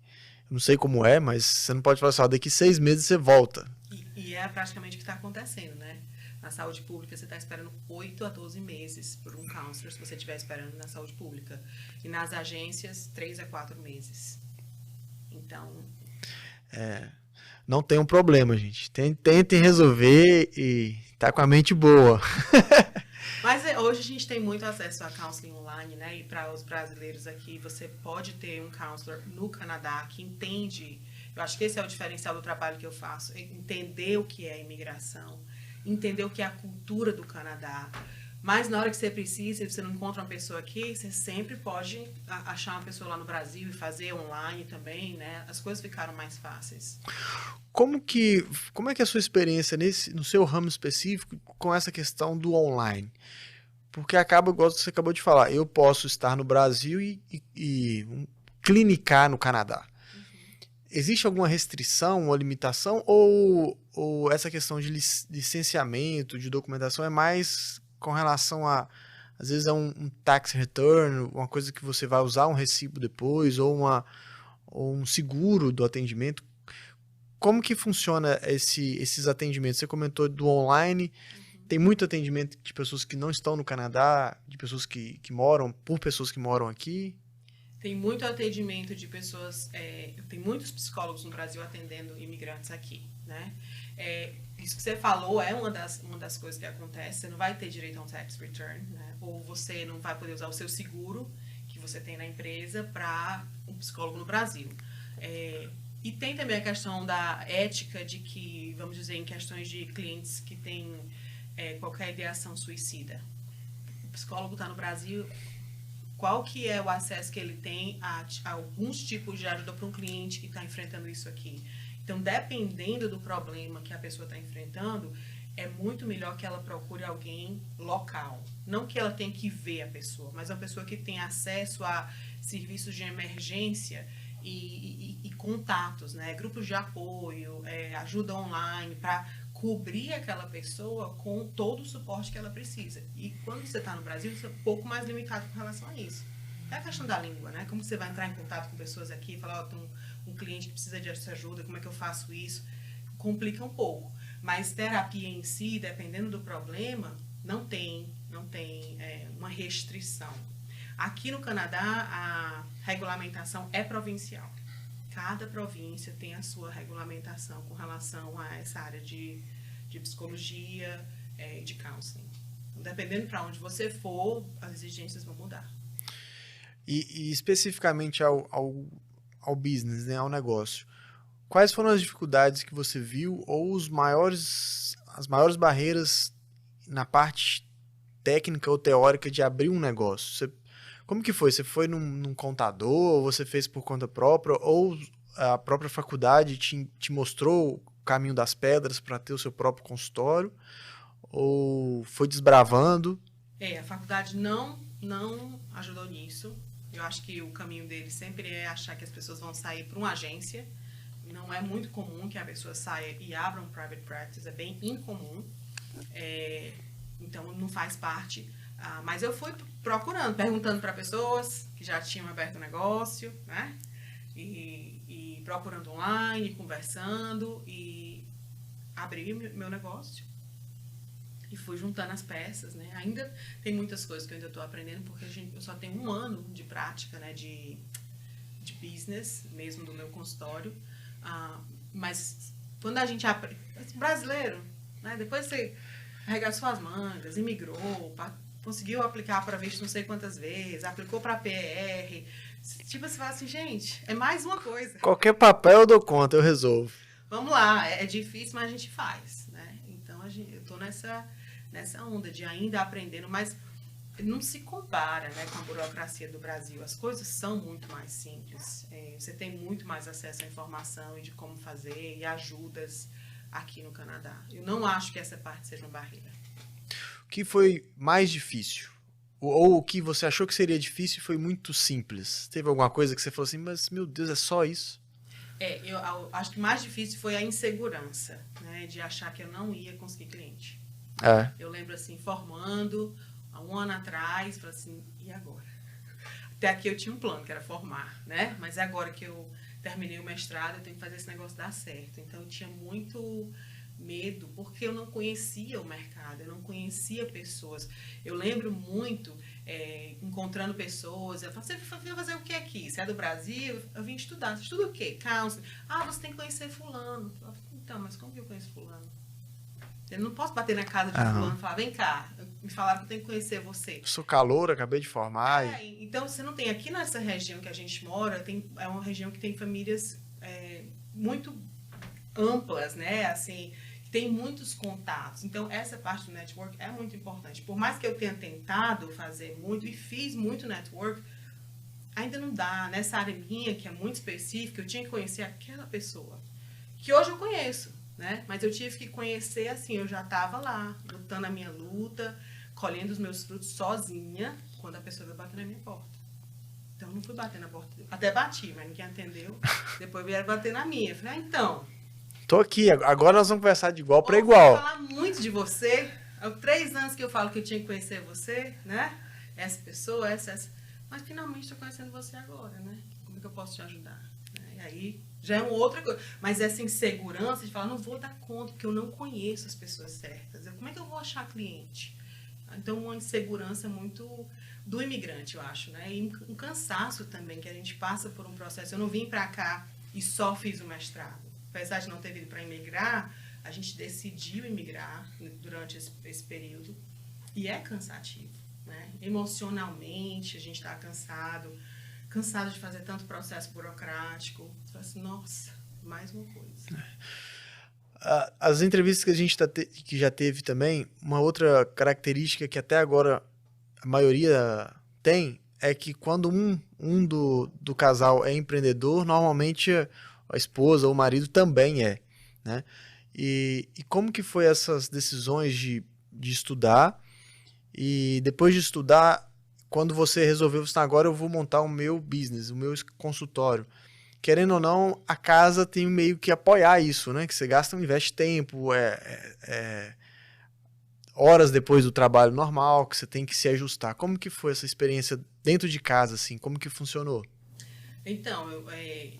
Não sei como é, mas você não pode falar assim, daqui 6 meses você volta. E é praticamente o que está acontecendo, né? Na saúde pública, você está esperando 8 a 12 meses por um counselor, se você estiver esperando na saúde pública. E nas agências, 3 a 4 meses. Então... Não tem um problema, gente. Tentem resolver e tá com a mente boa. Mas hoje a gente tem muito acesso a counseling online, né? E para os brasileiros aqui, você pode ter um counselor no Canadá que entende... Eu acho que esse é o diferencial do trabalho que eu faço. Entender o que é imigração, entender o que é a cultura do Canadá. Mas na hora que você precisa, se você não encontra uma pessoa aqui, você sempre pode achar uma pessoa lá no Brasil e fazer online também, né? As coisas ficaram mais fáceis. Como é que é a sua experiência no seu ramo específico com essa questão do online? Porque acaba, igual você acabou de falar, eu posso estar no Brasil e clinicar no Canadá. Existe alguma restrição ou limitação ou essa questão de licenciamento, de documentação é mais com relação às vezes é um tax return, uma coisa que você vai usar um recibo depois ou um seguro do atendimento? Como que funciona esses atendimentos? Você comentou do online, tem muito atendimento de pessoas que não estão no Canadá, de pessoas que moram, por pessoas que moram aqui? Tem muito atendimento de pessoas... tem muitos psicólogos no Brasil atendendo imigrantes aqui, né? Isso que você falou é uma das coisas que acontece. Você não vai ter direito a um tax return, né? Ou você não vai poder usar o seu seguro que você tem na empresa para um psicólogo no Brasil. E tem também a questão da ética de que, vamos dizer, em questões de clientes que têm qualquer ideação suicida. O psicólogo está no Brasil... Qual que é o acesso que ele tem a alguns tipos de ajuda para um cliente que está enfrentando isso aqui? Então, dependendo do problema que a pessoa está enfrentando, é muito melhor que ela procure alguém local. Não que ela tenha que ver a pessoa, mas uma pessoa que tem acesso a serviços de emergência e contatos, né? Grupos de apoio, ajuda online, para cobrir aquela pessoa com todo o suporte que ela precisa. E quando você está no Brasil, você é um pouco mais limitado com relação a isso. É a questão da língua, né? Como você vai entrar em contato com pessoas aqui e falar, tem um cliente que precisa de ajuda, como é que eu faço isso? Complica um pouco. Mas terapia em si, dependendo do problema, não tem uma restrição. Aqui no Canadá, a regulamentação é provincial. Cada província tem a sua regulamentação com relação a essa área de psicologia e de counseling. Então, dependendo para onde você for, as exigências vão mudar. E especificamente ao business, né, ao negócio, quais foram as dificuldades que você viu ou as maiores barreiras na parte técnica ou teórica de abrir um negócio? Como que foi? Você foi num contador, ou você fez por conta própria, ou a própria faculdade te mostrou o caminho das pedras para ter o seu próprio consultório, ou foi desbravando? A faculdade não ajudou nisso. Eu acho que o caminho dele sempre é achar que as pessoas vão sair para uma agência. Não é muito comum que a pessoa saia e abra um private practice, é bem incomum. Então, não faz parte. Mas eu fui procurando, perguntando para pessoas que já tinham aberto o negócio, né? E procurando online, conversando, e abri meu negócio. E fui juntando as peças, né? Ainda tem muitas coisas que eu ainda estou aprendendo, porque eu só tenho 1 ano de prática, né? De business, mesmo do meu consultório. Mas quando a gente aprende... Brasileiro, né? Depois você arregaçou as mangas, imigrou, conseguiu aplicar para visto não sei quantas vezes, aplicou para PR. Tipo, você fala assim, gente, é mais uma coisa. Qualquer papel eu dou conta, eu resolvo. Vamos lá, é difícil, mas a gente faz, né? Então, eu tô nessa onda de ainda aprendendo, mas não se compara, né, com a burocracia do Brasil. As coisas são muito mais simples. Você tem muito mais acesso à informação e de como fazer e ajudas aqui no Canadá. Eu não acho que essa parte seja uma barreira. O que foi mais difícil? Ou o que você achou que seria difícil e foi muito simples? Teve alguma coisa que você falou assim, mas meu Deus, é só isso? Eu acho que mais difícil foi a insegurança, né, de achar que eu não ia conseguir cliente. Eu lembro assim, formando há 1 ano atrás, falei assim, e agora? Até aqui eu tinha um plano, que era formar, né? Mas agora que eu terminei o mestrado, eu tenho que fazer esse negócio dar certo. Então eu tinha muito medo, porque eu não conhecia o mercado, eu não conhecia pessoas. Eu lembro muito, encontrando pessoas, eu falei, você veio fazer o que aqui? Você é do Brasil? Eu vim estudar. Você estuda o quê? Counseling. Você tem que conhecer fulano. Eu falei, então, mas como que eu conheço fulano? Eu não posso bater na casa de fulano e falar, vem cá, me falaram que eu tenho que conhecer você. Sou calouro, acabei de formar. Então, você não tem, aqui nessa região que a gente mora, é uma região que tem famílias muito amplas, né, assim, que tem muitos contatos. Então, essa parte do network é muito importante. Por mais que eu tenha tentado fazer muito e fiz muito network, ainda não dá. Nessa área minha, que é muito específica, eu tinha que conhecer aquela pessoa, que hoje eu conheço, né? Mas eu tive que conhecer, assim, eu já estava lá, lutando a minha luta, colhendo os meus frutos sozinha, quando a pessoa veio bater na minha porta. Então, não fui bater na porta. Até bati, mas ninguém atendeu. Depois vieram bater na minha. Eu falei, então... Tô aqui, agora nós vamos conversar de igual para igual. Eu vou falar muito de você. Há 3 anos que eu falo que eu tinha que conhecer você, né? Essa pessoa, essa. Mas, finalmente, estou conhecendo você agora, né? Como é que eu posso te ajudar? E aí... já é uma outra coisa. Mas essa insegurança de falar, não vou dar conta, porque eu não conheço as pessoas certas. Como é que eu vou achar cliente? Então, uma insegurança muito do imigrante, eu acho, né? E um cansaço também, que a gente passa por um processo. Eu não vim para cá e só fiz o mestrado. Apesar de não ter vindo para imigrar, a gente decidiu imigrar durante esse período. E é cansativo, né? Emocionalmente, a gente está cansado de fazer tanto processo burocrático. Você fala assim, nossa, mais uma coisa. As entrevistas que a gente que já teve também, uma outra característica que até agora a maioria tem, é que quando um do casal é empreendedor, normalmente a esposa ou o marido também é, né? E como que foi essas decisões de estudar, e depois de estudar, quando você resolveu, agora eu vou montar o meu business, o meu consultório. Querendo ou não, a casa tem meio que apoiar isso, né? Que você gasta, investe tempo, horas depois do trabalho normal, que você tem que se ajustar. Como que foi essa experiência dentro de casa, assim? Como que funcionou? Então,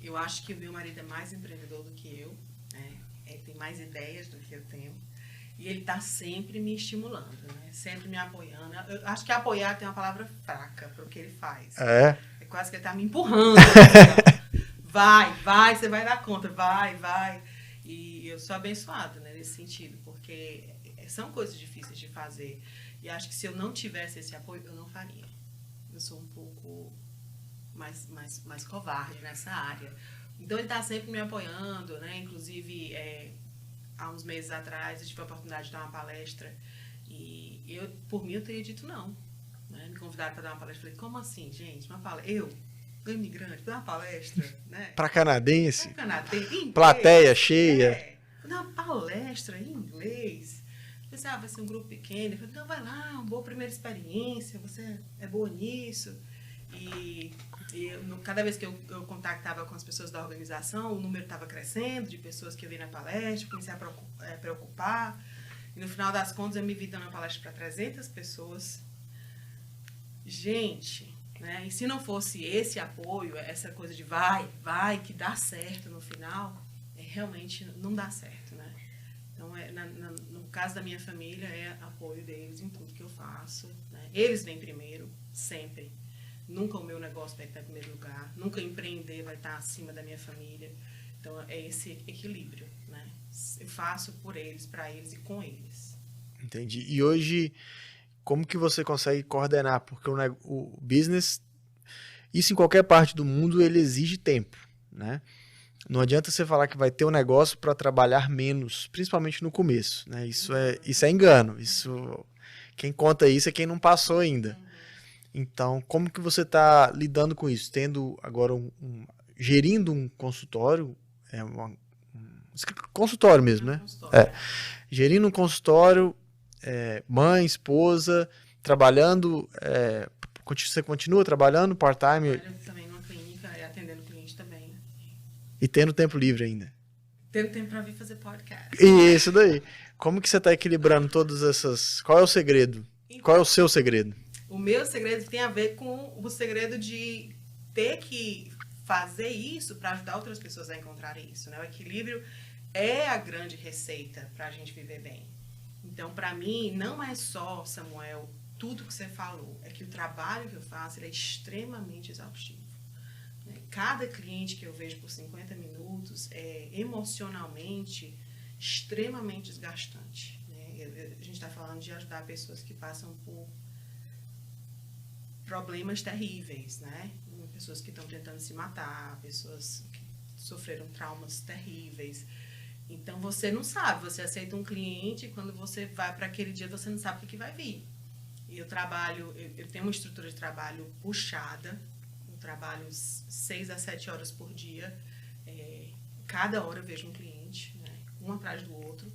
eu acho que o meu marido é mais empreendedor do que eu, né? Tem mais ideias do que eu tenho. E ele está sempre me estimulando, né? Sempre me apoiando. Eu acho que apoiar tem uma palavra fraca para o que ele faz. É quase que ele está me empurrando. Vai, você vai dar conta, vai. E eu sou abençoada, né, nesse sentido, porque são coisas difíceis de fazer. E acho que se eu não tivesse esse apoio, eu não faria. Eu sou um pouco mais covarde nessa área. Então ele está sempre me apoiando, né? Inclusive, há uns meses atrás, eu tive a oportunidade de dar uma palestra e por mim, eu teria dito não. Né? Me convidaram para dar uma palestra. Falei, como assim, gente? Uma palestra? Eu, imigrante, dar uma palestra, né? Para canadense? Para canadense, em inglês. Plateia cheia. Dar uma palestra em inglês. Eu pensei, vai ser um grupo pequeno. Eu falei, não, vai lá, uma boa primeira experiência, você é boa nisso. E cada vez que eu contactava com as pessoas da organização, o número estava crescendo de pessoas que eu vi na palestra, comecei a preocupar. E no final das contas, eu me vi dando uma palestra para 300 pessoas. Gente, né? E se não fosse esse apoio, essa coisa de vai, que dá certo no final, realmente não dá certo, né? Então, no caso da minha família, é apoio deles em tudo que eu faço. Né? Eles vêm primeiro, sempre. Nunca o meu negócio vai estar em primeiro lugar. Nunca empreender vai estar acima da minha família. Então, é esse equilíbrio, né? Eu faço por eles, para eles e com eles. Entendi. E hoje, como que você consegue coordenar? Porque o business, isso em qualquer parte do mundo, ele exige tempo, né? Não adianta você falar que vai ter um negócio para trabalhar menos, principalmente no começo, né? Isso é engano. Quem conta isso é quem não passou ainda. Então, como que você está lidando com isso? Tendo agora gerindo um consultório, consultório mesmo, né? Gerindo um consultório, mãe, esposa, trabalhando, você continua trabalhando part-time? Eu também numa clínica, atendendo cliente também. E tendo tempo livre ainda? Tendo tempo para vir fazer podcast. Isso daí. Como que você está equilibrando todas essas... Qual é o segredo? Então, qual é o seu segredo? O meu segredo tem a ver com o segredo de ter que fazer isso para ajudar outras pessoas a encontrarem isso, né? O equilíbrio é a grande receita para a gente viver bem. Então, para mim, não é só, Samuel, tudo que você falou. É que o trabalho que eu faço ele é extremamente exaustivo. Cada cliente que eu vejo por 50 minutos é emocionalmente extremamente desgastante. Né? A gente está falando de ajudar pessoas que passam por problemas terríveis, né? Pessoas que estão tentando se matar, pessoas que sofreram traumas terríveis. Então, você não sabe, você aceita um cliente e quando você vai para aquele dia, você não sabe o que vai vir. E eu tenho uma estrutura de trabalho puxada, eu trabalho 6 a 7 horas por dia, cada hora eu vejo um cliente, né? Um atrás do outro,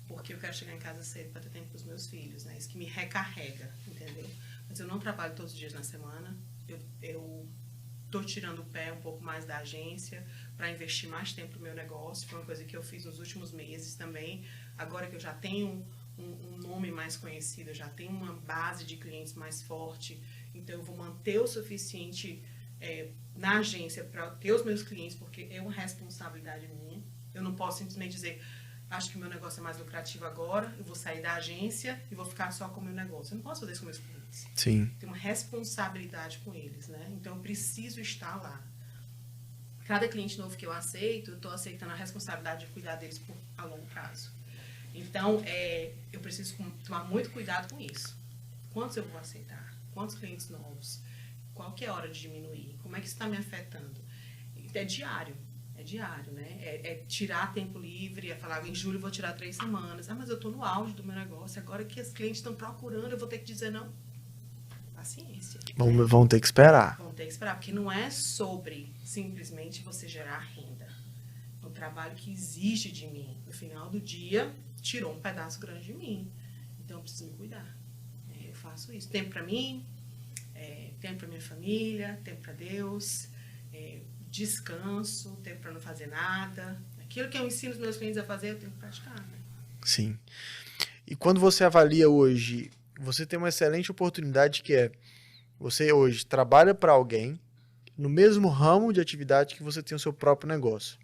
porque eu quero chegar em casa cedo para ter tempo com os meus filhos, né? Isso que me recarrega, entendeu? Mas eu não trabalho todos os dias na semana, eu estou tirando o pé um pouco mais da agência para investir mais tempo no meu negócio, foi uma coisa que eu fiz nos últimos meses também, agora que eu já tenho um nome mais conhecido, eu já tenho uma base de clientes mais forte, então eu vou manter o suficiente na agência para ter os meus clientes, porque é uma responsabilidade minha, eu não posso simplesmente dizer, acho que o meu negócio é mais lucrativo agora, eu vou sair da agência e vou ficar só com o meu negócio. Eu não posso fazer isso com meus clientes. Sim. Tenho uma responsabilidade com eles, né? Então, eu preciso estar lá. Cada cliente novo que eu aceito, eu estou aceitando a responsabilidade de cuidar deles a longo prazo. Então, eu preciso tomar muito cuidado com isso. Quantos eu vou aceitar? Quantos clientes novos? Qual que é a hora de diminuir? Como é que isso está me afetando? É diário. É diário, né? É tirar tempo livre, é falar, em julho eu vou tirar 3 semanas. Mas eu estou no auge do meu negócio, agora que os clientes estão procurando, eu vou ter que dizer não. Paciência. Vão ter que esperar. Vão ter que esperar, porque não é sobre simplesmente você gerar renda. É um trabalho que exige de mim. No final do dia, tirou um pedaço grande de mim. Então, eu preciso me cuidar. Eu faço isso. Tempo para mim, tempo para minha família, tempo para Deus, descanso, tempo para não fazer nada. Aquilo que eu ensino os meus clientes a fazer, eu tenho que praticar, né? Sim. E quando você avalia hoje, você tem uma excelente oportunidade que você hoje trabalha para alguém no mesmo ramo de atividade que você tem o seu próprio negócio.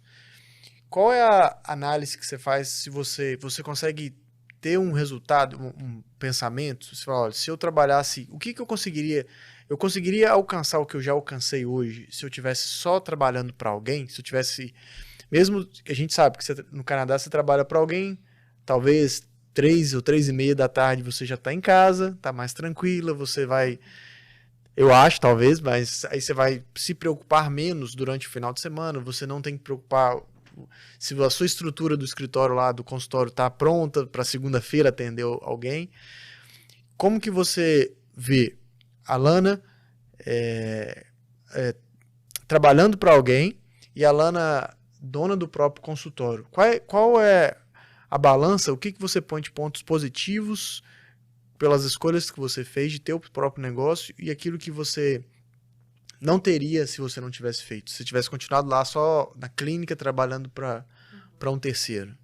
Qual é a análise que você faz se você consegue ter um resultado, um pensamento? Você fala, olha, se eu trabalhasse, o que eu conseguiria? Eu conseguiria alcançar o que eu já alcancei hoje se eu tivesse só trabalhando para alguém? Se eu tivesse... Mesmo a gente sabe que no Canadá você trabalha para alguém, talvez 3 ou 3:30 da tarde você já está em casa, está mais tranquila, você vai Eu acho, talvez, mas aí você vai se preocupar menos durante o final de semana, você não tem que preocupar se a sua estrutura do escritório lá, do consultório, está pronta para segunda-feira atender alguém. Como que você vê a Lana trabalhando para alguém e a Lana dona do próprio consultório? Qual é a balança? O que você põe de pontos positivos pelas escolhas que você fez de ter o próprio negócio e aquilo que você não teria se você não tivesse feito? Se tivesse continuado lá só na clínica trabalhando para um terceiro.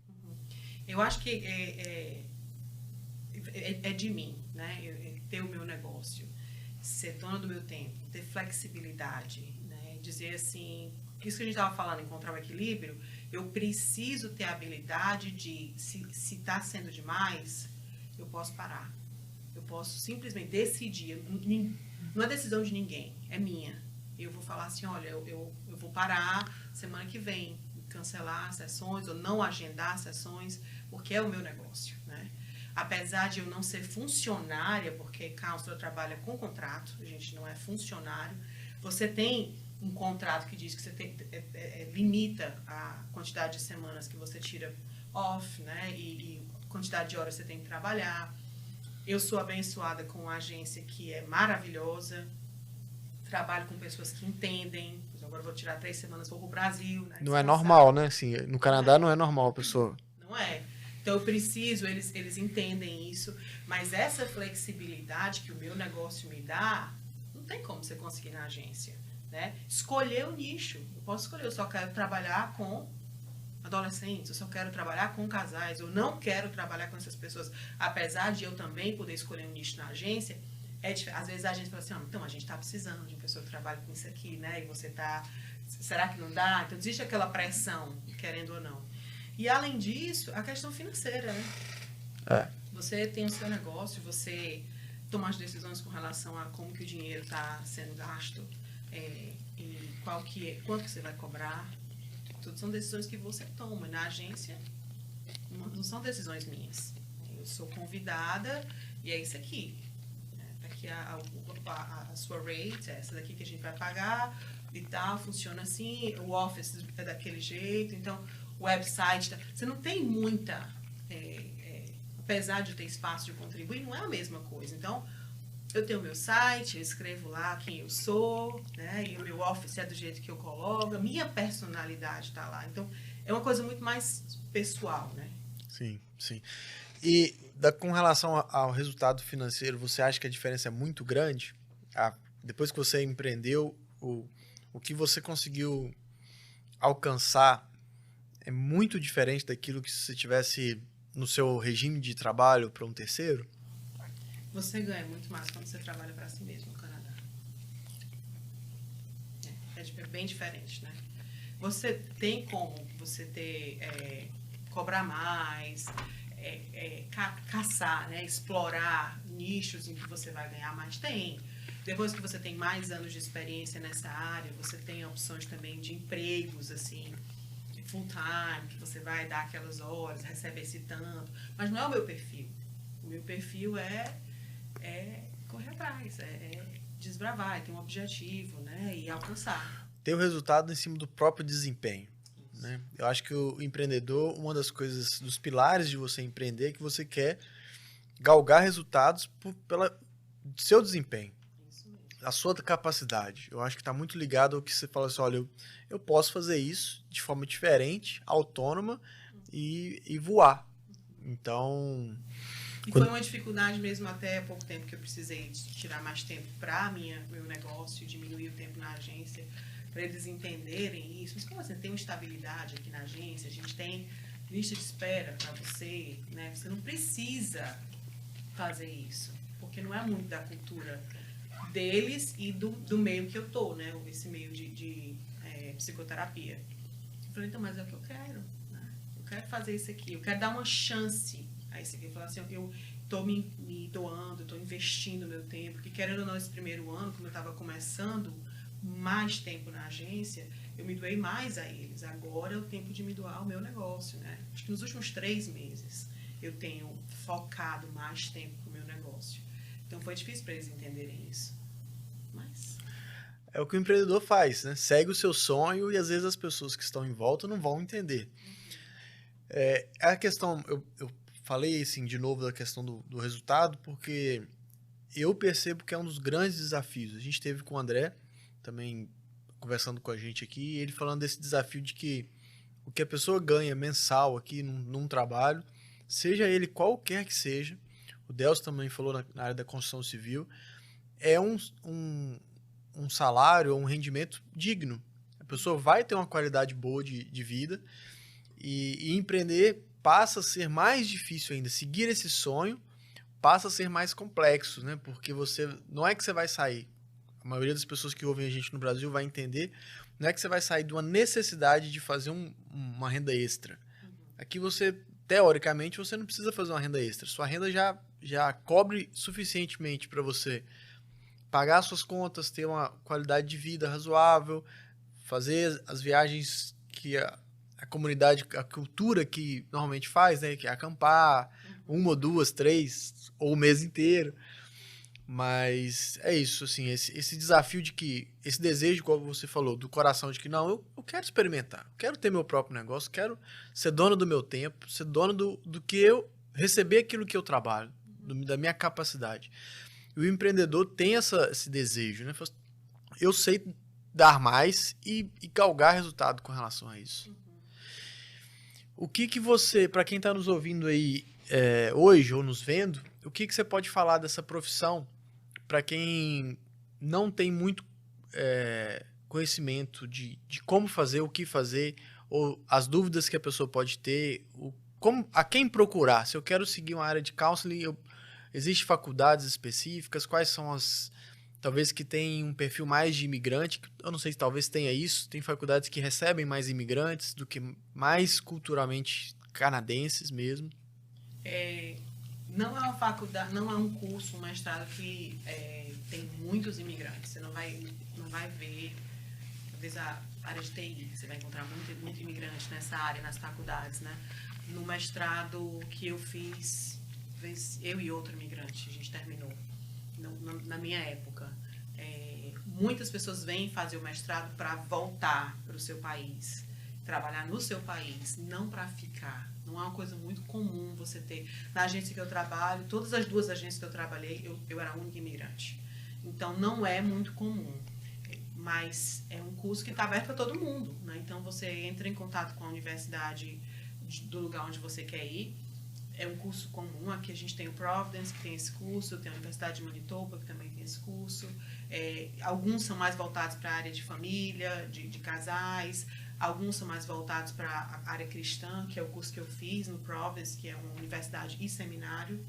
Eu acho que é de mim, né? Ter o meu negócio, ser dona do meu tempo, ter flexibilidade, né? Dizer assim, isso que a gente estava falando, encontrar o equilíbrio, eu preciso ter a habilidade de, se está sendo demais, eu posso parar. Eu posso simplesmente decidir. Não é decisão de ninguém, é minha. Eu vou falar assim, olha, eu vou parar semana que vem, cancelar sessões ou não agendar sessões, porque é o meu negócio, né? Apesar de eu não ser funcionária, porque counselor trabalha com contrato, a gente não é funcionário, você tem um contrato que diz que você limita a quantidade de semanas que você tira off, né? E quantidade de horas que você tem que trabalhar. Eu sou abençoada com uma agência que é maravilhosa, trabalho com pessoas que entendem. Agora eu vou tirar 3 semanas, vou pro Brasil, né? Não é normal, né? Assim, no Canadá não é normal a pessoa. Não é. Então eu preciso, eles entendem isso, mas essa flexibilidade que o meu negócio me dá, não tem como você conseguir na agência, né? Escolher o nicho. Eu posso escolher, eu só quero trabalhar com adolescentes, eu só quero trabalhar com casais, eu não quero trabalhar com essas pessoas. Apesar de eu também poder escolher um nicho na agência, às vezes a gente fala assim, então a gente está precisando de uma pessoa que trabalhe com isso aqui, né? E você está, será que não dá? Então existe aquela pressão, querendo ou não. E além disso, a questão financeira, né? Você tem o seu negócio, você toma as decisões com relação a como que o dinheiro está sendo gasto, e quanto que você vai cobrar. Tudo são decisões que você toma. Na agência, não são decisões minhas. Eu sou convidada e é isso aqui. Aqui a sua rate, é essa daqui que a gente vai pagar e tal, funciona assim. O office é daquele jeito. Então, o website, você não tem muita... apesar de ter espaço de contribuir, não é a mesma coisa. Então, eu tenho o meu site, eu escrevo lá quem eu sou, né? E o meu office é do jeito que eu coloco, a minha personalidade está lá. Então, é uma coisa muito mais pessoal, né? Sim, sim. E com relação ao resultado financeiro, você acha que a diferença é muito grande? Depois que você empreendeu, o que você conseguiu alcançar é muito diferente daquilo que se você tivesse no seu regime de trabalho para um terceiro? Você ganha muito mais quando você trabalha para si mesmo no Canadá. É bem diferente, né? Você tem como você cobrar mais, caçar, né? Explorar nichos em que você vai ganhar mais? Tem. Depois que você tem mais anos de experiência nessa área, você tem opções também de empregos, assim, full time, que você vai dar aquelas horas, recebe esse tanto. Mas não é o meu perfil. O meu perfil é correr atrás, desbravar, ter um objetivo, né, e alcançar. Ter o resultado em cima do próprio desempenho, né? Eu acho que o empreendedor, uma das coisas, dos pilares de você empreender é que você quer galgar resultados pelo seu desempenho, a sua capacidade. Eu acho que está muito ligado ao que você fala assim, olha, eu posso fazer isso de forma diferente, autônoma e voar. Então... E foi uma dificuldade mesmo até pouco tempo que eu precisei tirar mais tempo para meu negócio, diminuir o tempo na agência, para eles entenderem isso. Mas como assim, tem uma estabilidade aqui na agência, a gente tem lista de espera para você, né? Você não precisa fazer isso, porque não é muito da cultura deles e do meio que eu tô, né? Esse meio de psicoterapia. Eu falei, então, mas é o que eu quero, né? Eu quero fazer isso aqui, eu quero dar uma chance a isso aqui. Eu falei assim, eu tô me doando, tô investindo meu tempo, porque querendo ou não, esse primeiro ano, como eu estava começando mais tempo na agência, eu me doei mais a eles. Agora é o tempo de me doar ao meu negócio, né? Acho que nos últimos 3 meses eu tenho focado mais tempo no meu negócio. Então foi difícil para eles entenderem isso. Mas... É o que o empreendedor faz, né? Segue o seu sonho e às vezes as pessoas que estão em volta não vão entender. A questão, eu falei assim de novo da questão do resultado, porque eu percebo que é um dos grandes desafios. A gente teve com o André, também conversando com a gente aqui, e ele falando desse desafio de que o que a pessoa ganha mensal aqui num trabalho, seja ele qualquer que seja, o Delcio também falou na área da construção civil, é um salário ou um rendimento digno. A pessoa vai ter uma qualidade boa de vida e empreender passa a ser mais difícil ainda. Seguir esse sonho passa a ser mais complexo, né? Porque não é que você vai sair. A maioria das pessoas que ouvem a gente no Brasil vai entender. Não é que você vai sair de uma necessidade de fazer uma renda extra. Aqui teoricamente, você não precisa fazer uma renda extra. Sua renda já cobre suficientemente para você pagar suas contas, ter uma qualidade de vida razoável, fazer as viagens que a comunidade, a cultura que normalmente faz, né? Que é acampar, 1 ou 2, 3, ou o mês inteiro. Mas é isso, assim, esse desafio esse desejo, como você falou, do coração de que não, eu quero experimentar, quero ter meu próprio negócio, quero ser dono do meu tempo, ser dono do que receber aquilo que eu trabalho, da minha capacidade. E o empreendedor tem esse desejo, né? Eu sei dar mais e galgar resultado com relação a isso. O que você, para quem está nos ouvindo aí hoje ou nos vendo, o que você pode falar dessa profissão para quem não tem muito conhecimento de como fazer, o que fazer, ou as dúvidas que a pessoa pode ter, a quem procurar? Se eu quero seguir uma área de counseling, existem faculdades específicas? Quais são talvez que tem um perfil mais de imigrante? Eu não sei se talvez tenha isso. Tem faculdades que recebem mais imigrantes do que mais culturalmente canadenses mesmo. Não é uma faculdade, não é um curso, um mestrado que tem muitos imigrantes. Você não vai ver, talvez a área de TI, você vai encontrar muito imigrante nessa área, nas faculdades, né? No mestrado que eu fiz, eu e outro imigrante, a gente terminou. Na minha época, muitas pessoas vêm fazer o mestrado para voltar para o seu país, trabalhar no seu país, não para ficar. Não é uma coisa muito comum você ter. Na agência que eu trabalho, todas as 2 agências que eu trabalhei, eu era a única imigrante. Então, não é muito comum. Mas é um curso que está aberto para todo mundo, né? Então, você entra em contato com a universidade do lugar onde você quer ir. É um curso comum. Aqui a gente tem o Providence, que tem esse curso, tem a Universidade de Manitoba, que também tem esse curso. Alguns são mais voltados para a área de família, de casais. Alguns são mais voltados para a área cristã, que é o curso que eu fiz no Providence, que é uma universidade e seminário.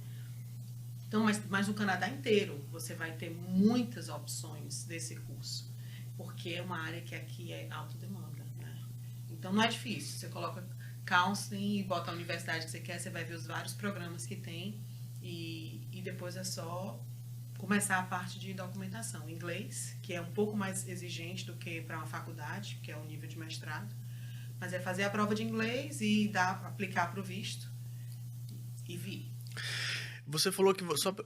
Então, mas no Canadá inteiro você vai ter muitas opções desse curso, porque é uma área que aqui é alta demanda, né? Então, não é difícil. Você coloca counseling e bota a universidade que você quer, você vai ver os vários programas que tem e depois é só começar a parte de documentação. Inglês, que é um pouco mais exigente do que para uma faculdade, que é o nível de mestrado, mas é fazer a prova de inglês e aplicar para o visto e vir. Você falou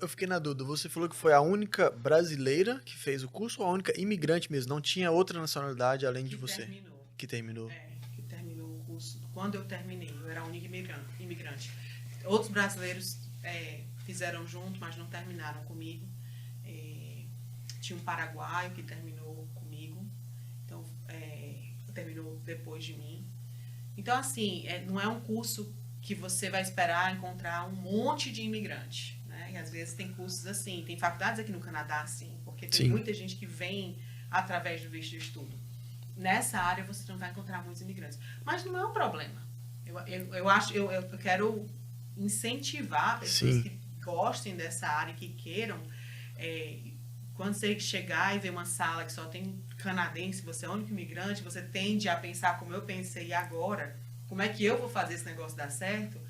eu fiquei na dúvida, você falou que foi a única brasileira que fez o curso ou a única imigrante mesmo? Não tinha outra nacionalidade além de você? Que terminou. Que terminou o curso. Quando eu terminei, eu era a única imigrante. Outros brasileiros fizeram junto, mas não terminaram comigo. Tinha um paraguaio que terminou comigo, então terminou depois de mim. Então, assim, não é um curso que você vai esperar encontrar um monte de imigrante, né? E às vezes tem cursos assim, tem faculdades aqui no Canadá assim, porque tem muita gente que vem através do visto de estudo. Nessa área você não vai encontrar muitos imigrantes, mas não é um problema. Eu quero incentivar pessoas que gostem dessa área, que queiram. Quando você chegar e ver uma sala que só tem canadense, você é o único imigrante, você tende a pensar como eu pensei agora, como é que eu vou fazer esse negócio dar certo?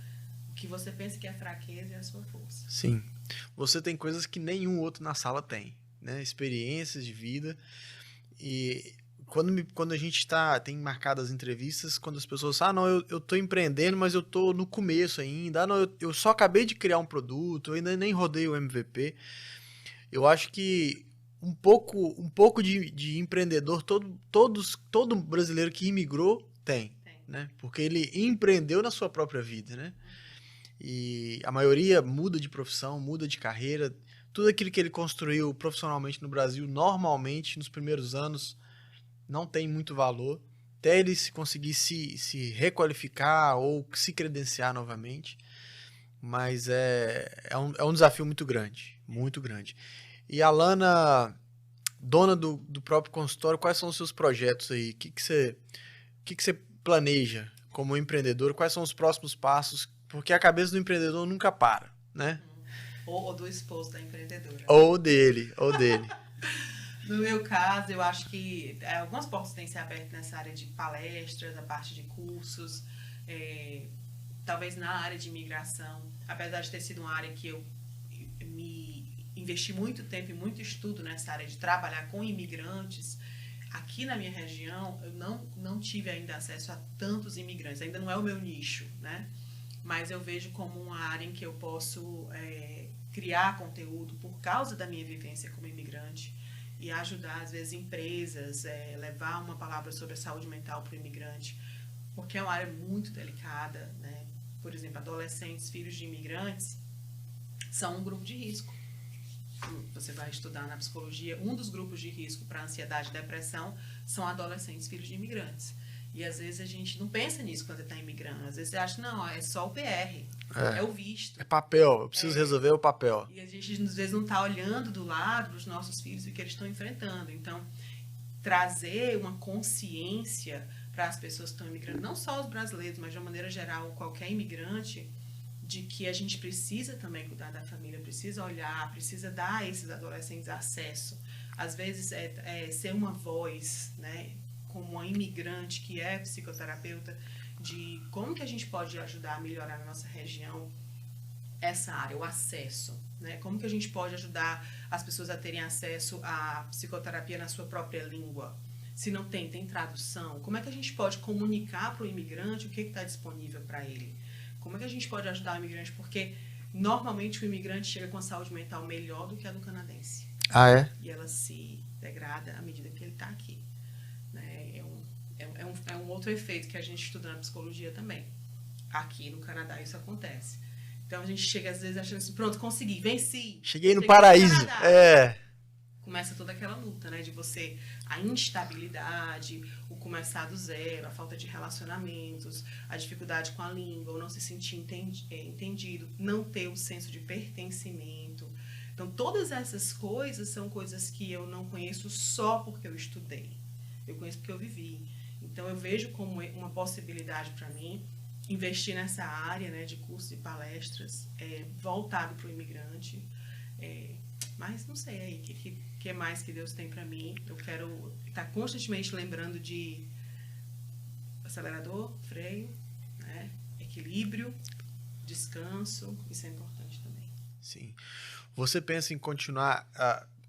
O que você pensa que é fraqueza é a sua força. Sim. Você tem coisas que nenhum outro na sala tem, né? Experiências de vida. E quando a gente tem marcado as entrevistas, quando as pessoas falam, não, eu tô empreendendo, mas eu tô no começo ainda. Não, eu só acabei de criar um produto, eu ainda nem rodei o MVP. Eu acho que um pouco de empreendedor todo brasileiro que imigrou tem, né? Porque ele empreendeu na sua própria vida, né? E a maioria muda de profissão, muda de carreira. Tudo aquilo que ele construiu profissionalmente no Brasil, normalmente, nos primeiros anos, não tem muito valor. Até ele conseguir se requalificar ou se credenciar novamente. Mas é um desafio muito grande, muito grande. E a Lana, dona do próprio consultório, quais são os seus projetos aí? O que você planeja como empreendedor? Quais são os próximos passos? Porque a cabeça do empreendedor nunca para, né? Ou do esposo da empreendedora. Ou dele. No meu caso, eu acho que algumas portas têm se aberto nessa área de palestras, a parte de cursos, talvez na área de imigração, apesar de ter sido uma área que eu me investi muito tempo e muito estudo nessa área de trabalhar com imigrantes. Aqui na minha região, eu não tive ainda acesso a tantos imigrantes, ainda não é o meu nicho, né? Mas eu vejo como uma área em que eu posso criar conteúdo por causa da minha vivência como imigrante e ajudar, às vezes, empresas, levar uma palavra sobre a saúde mental para o imigrante, porque é uma área muito delicada, né? Por exemplo, adolescentes, filhos de imigrantes, são um grupo de risco. Você vai estudar na psicologia, um dos grupos de risco para ansiedade e depressão são adolescentes, filhos de imigrantes. E às vezes a gente não pensa nisso quando está imigrando. Às vezes você acha, não, é só o PR, é o visto. É papel, eu preciso resolver o papel. E a gente às vezes não está olhando do lado dos nossos filhos e o que eles estão enfrentando. Então, trazer uma consciência para as pessoas que estão imigrando, não só os brasileiros, mas de uma maneira geral, qualquer imigrante, de que a gente precisa também cuidar da família, precisa olhar, precisa dar a esses adolescentes acesso. Às vezes, ser uma voz, né, como uma imigrante que é psicoterapeuta, de como que a gente pode ajudar a melhorar na nossa região essa área, o acesso, né? Como que a gente pode ajudar as pessoas a terem acesso à psicoterapia na sua própria língua? Se não tem tradução, como é que a gente pode comunicar para o imigrante o que está disponível para ele? Como é que a gente pode ajudar o imigrante? Porque normalmente o imigrante chega com a saúde mental melhor do que a do canadense. Ah, é? E ela se degrada à medida que ele está aqui. É um outro efeito que a gente estuda na psicologia também. Aqui no Canadá isso acontece. Então a gente chega às vezes achando assim, pronto, consegui, venci. Cheguei no paraíso. Começa toda aquela luta, né? De você, a instabilidade, o começar do zero, a falta de relacionamentos, a dificuldade com a língua, o não se sentir entendido, não ter o senso de pertencimento. Então todas essas coisas são coisas que eu não conheço só porque eu estudei. Eu conheço porque eu vivi. Então, eu vejo como uma possibilidade para mim investir nessa área, né, de cursos e palestras voltado para o imigrante. Mas não sei aí, o que mais que Deus tem para mim. Eu quero estar constantemente lembrando de acelerador, freio, né, equilíbrio, descanso. Isso é importante também. Sim. Você pensa em continuar...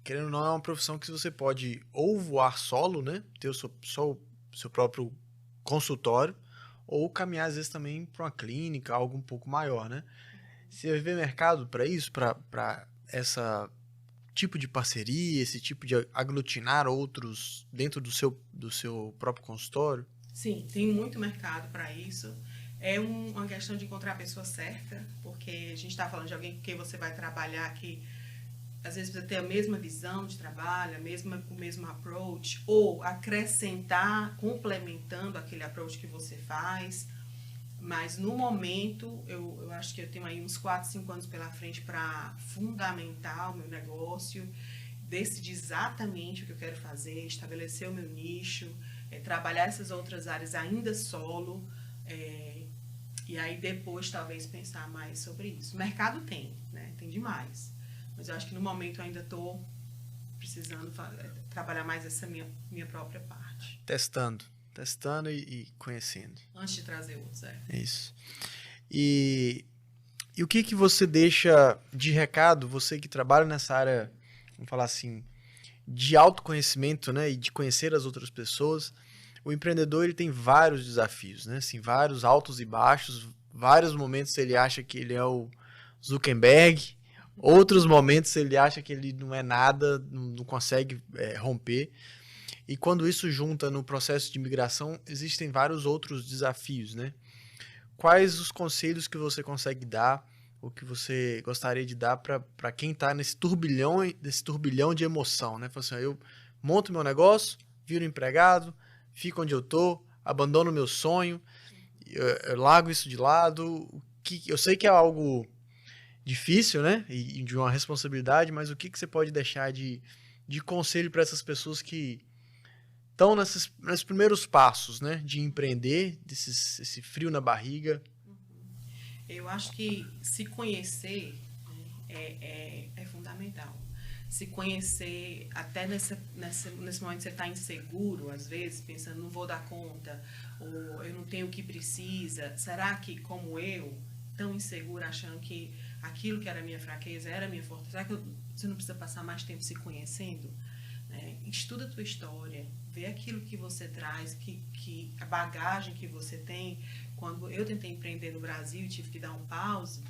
querendo ou não, é uma profissão que você pode ou voar solo, né? Ter o seu próprio consultório, ou caminhar, às vezes, também para uma clínica, algo um pouco maior, né? Você vê mercado para isso, para esse tipo de parceria, esse tipo de aglutinar outros dentro do seu próprio consultório? Sim, tem muito mercado para isso. É uma questão de encontrar a pessoa certa, porque a gente está falando de alguém com quem você vai trabalhar que às vezes precisa ter a mesma visão de trabalho, o mesmo approach, ou acrescentar, complementando aquele approach que você faz. Mas no momento, eu acho que eu tenho aí uns 4, 5 anos pela frente para fundamentar o meu negócio, decidir exatamente o que eu quero fazer, estabelecer o meu nicho, trabalhar essas outras áreas ainda solo, e aí depois talvez pensar mais sobre isso. O mercado tem, né? Tem demais. Mas eu acho que no momento eu ainda estou precisando trabalhar mais essa minha própria parte. Testando e conhecendo. Antes de trazer outros, Isso. E o que você deixa de recado, você que trabalha nessa área, vamos falar assim, de autoconhecimento, né, e de conhecer as outras pessoas? O empreendedor, ele tem vários desafios, né, assim, vários altos e baixos, vários momentos ele acha que ele é o Zuckerberg, Outros momentos ele acha que ele não é nada, não consegue romper. E quando isso junta no processo de imigração, existem vários outros desafios, né? Quais os conselhos que você consegue dar, ou que você gostaria de dar para quem está nesse turbilhão de emoção, né? Fala assim, eu monto meu negócio, viro empregado, fico onde eu tô, abandono meu sonho, eu largo isso de lado. Eu sei que é algo difícil, né? E de uma responsabilidade, mas o que você pode deixar de conselho para essas pessoas que estão nesses primeiros passos, né? De empreender, esse frio na barriga? Eu acho que se conhecer, né, é fundamental. Se conhecer, até nesse momento que você está inseguro, às vezes, pensando, não vou dar conta, ou eu não tenho o que precisa. Será que, como eu, tão insegura, achando que aquilo que era minha fraqueza era minha força, será que você não precisa passar mais tempo se conhecendo? Né? Estuda a tua história, vê aquilo que você traz, a bagagem que você tem. Quando eu tentei empreender no Brasil e tive que dar um pause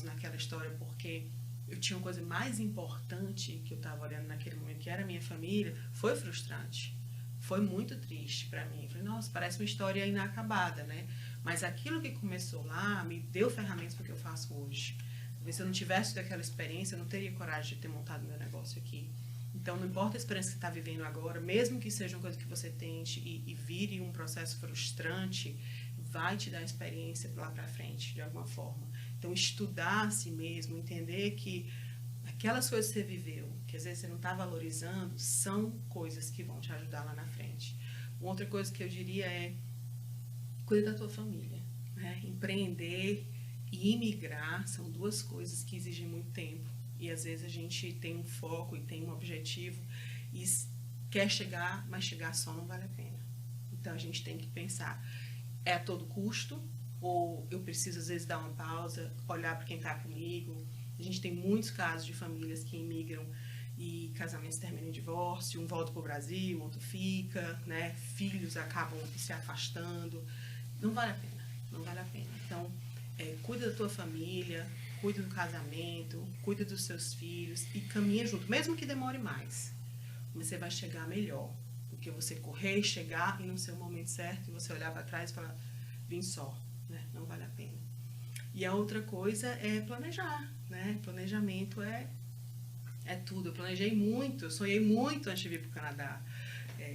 naquela história, porque eu tinha uma coisa mais importante que eu estava olhando naquele momento, que era a minha família, foi frustrante. Foi muito triste para mim. Eu falei, nossa, parece uma história inacabada, né? Mas aquilo que começou lá me deu ferramentas para o que eu faço hoje. Talvez se eu não tivesse daquela experiência, eu não teria coragem de ter montado meu negócio aqui. Então, não importa a experiência que você está vivendo agora, mesmo que seja uma coisa que você tente e vire um processo frustrante, vai te dar experiência lá para frente, de alguma forma. Então, estudar a si mesmo, entender que aquelas coisas que você viveu, que às vezes você não está valorizando, são coisas que vão te ajudar lá na frente. Uma outra coisa que eu diria é, cuida da tua família. Né? Empreender e imigrar são duas coisas que exigem muito tempo. E às vezes a gente tem um foco e tem um objetivo e quer chegar, mas chegar só não vale a pena. Então a gente tem que pensar, é a todo custo? Ou eu preciso às vezes dar uma pausa, olhar para quem está comigo? A gente tem muitos casos de famílias que imigram e casamentos terminam em divórcio, um volta para o Brasil, outro fica, né? Filhos acabam se afastando. Não vale a pena, não vale a pena. Então, cuida da tua família, cuida do casamento, cuida dos seus filhos e caminha junto, mesmo que demore mais. Você vai chegar melhor do que você correr e chegar e não ser o momento certo e você olhar para trás e falar, vim só, né? Não vale a pena. E a outra coisa é planejar, né? Planejamento é tudo. Eu planejei muito, eu sonhei muito antes de vir para o Canadá.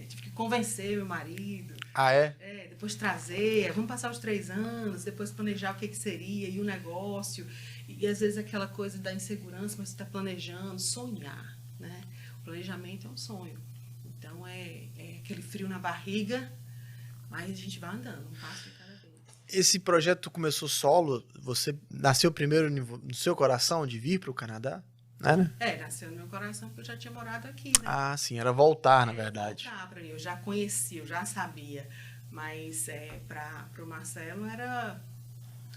Tive que convencer meu marido. Ah, é? Depois trazer, vamos passar os 3 anos, depois planejar o que seria e o negócio. E às vezes aquela coisa da insegurança, mas você está planejando, sonhar, né? O planejamento é um sonho. Então é aquele frio na barriga, mas a gente vai andando, um passo de cada vez. Esse projeto começou solo? Você nasceu primeiro no seu coração de vir para o Canadá? Né? Nasceu no meu coração porque eu já tinha morado aqui, né? Ah, sim, era voltar, na verdade. Voltar para mim, eu já conhecia, eu já sabia. Mas para o Marcelo era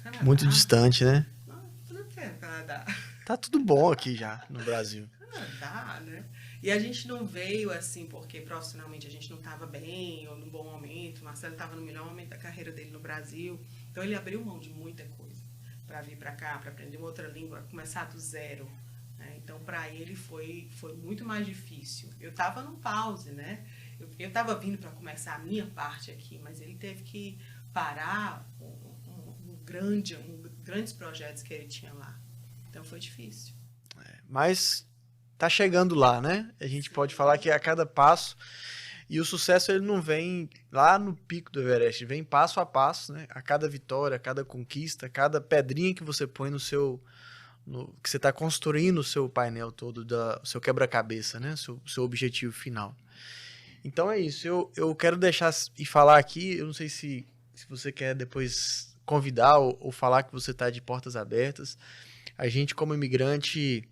Canadá. Muito distante, né? Tudo que é Canadá. Tá tudo bom aqui já, no Brasil. Canadá, né? E a gente não veio assim porque profissionalmente a gente não estava bem ou num bom momento. O Marcelo estava no melhor momento da carreira dele no Brasil. Então ele abriu mão de muita coisa para vir para cá, para aprender uma outra língua, começar do zero. Então, para ele foi muito mais difícil. Eu estava num pause, né? Eu estava vindo para começar a minha parte aqui, mas ele teve que parar grandes projetos que ele tinha lá. Então, foi difícil. Mas tá chegando lá, né? A gente pode falar que a cada passo... E o sucesso, ele não vem lá no pico do Everest, vem passo a passo, né? A cada vitória, a cada conquista, a cada pedrinha que você põe que você está construindo o seu painel todo, o seu quebra-cabeça, né? Seu objetivo final. Então é isso. Eu quero deixar e falar aqui, eu não sei se você quer depois convidar ou falar que você está de portas abertas. A gente, como imigrante,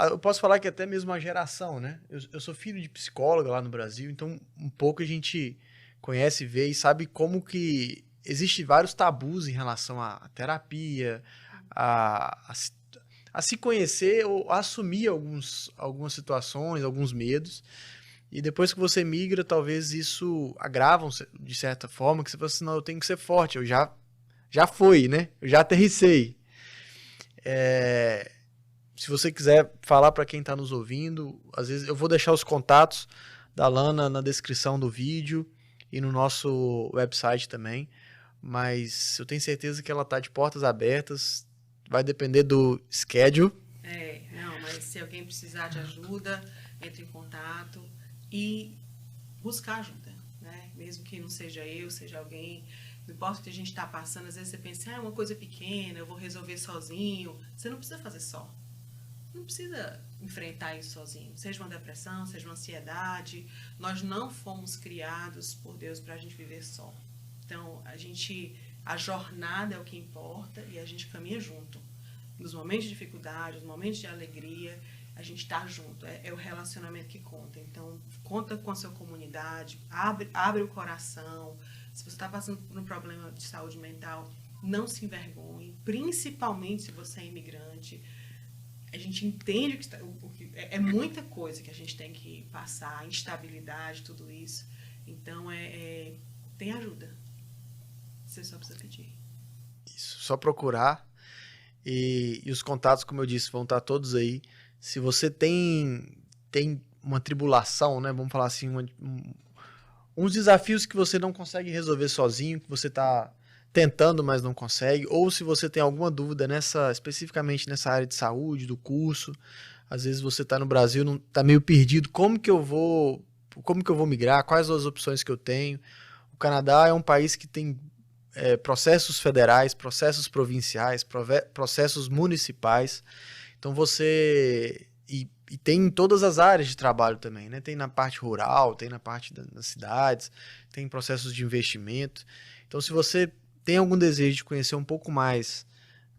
eu posso falar que até mesmo a geração, né? Eu sou filho de psicóloga lá no Brasil, então um pouco a gente conhece, vê e sabe como que existem vários tabus em relação à terapia, a se conhecer ou a assumir algumas situações, alguns medos. E depois que você migra, talvez isso agrava de certa forma, que você fala assim, não, eu tenho que ser forte, eu já fui, né? Eu já aterrissei. se você quiser falar para quem está nos ouvindo, às vezes eu vou deixar os contatos da Lana na descrição do vídeo e no nosso website também, mas eu tenho certeza que ela está de portas abertas, vai depender do schedule. Não, mas se alguém precisar de ajuda, entre em contato e buscar ajuda, né? Mesmo que não seja eu, seja alguém, não importa o que a gente está passando, às vezes você pensa, é uma coisa pequena, eu vou resolver sozinho. Você não precisa fazer só. Não precisa enfrentar isso sozinho. Seja uma depressão, seja uma ansiedade. Nós não fomos criados por Deus para a gente viver só. Então, a jornada é o que importa e a gente caminha junto. Nos momentos de dificuldade, nos momentos de alegria, a gente está junto. É o relacionamento que conta. Então, conta com a sua comunidade, abre o coração. Se você está passando por um problema de saúde mental, não se envergonhe, principalmente se você é imigrante. A gente entende que é muita coisa que a gente tem que passar, instabilidade, tudo isso. Então, tem ajuda. Você só precisa pedir. Isso, só procurar. E os contatos, como eu disse, vão estar todos aí. Se você tem uma tribulação, né? Vamos falar assim, uns desafios que você não consegue resolver sozinho, que você está tentando, mas não consegue, ou se você tem alguma dúvida especificamente nessa área de saúde, do curso, às vezes você está no Brasil, está meio perdido, como que eu vou migrar, quais as opções que eu tenho. O Canadá é um país que tem processos federais, processos provinciais, processos municipais, então e tem em todas as áreas de trabalho também, né? Tem na parte rural, tem na parte das cidades, tem processos de investimento. Então, se você tem algum desejo de conhecer um pouco mais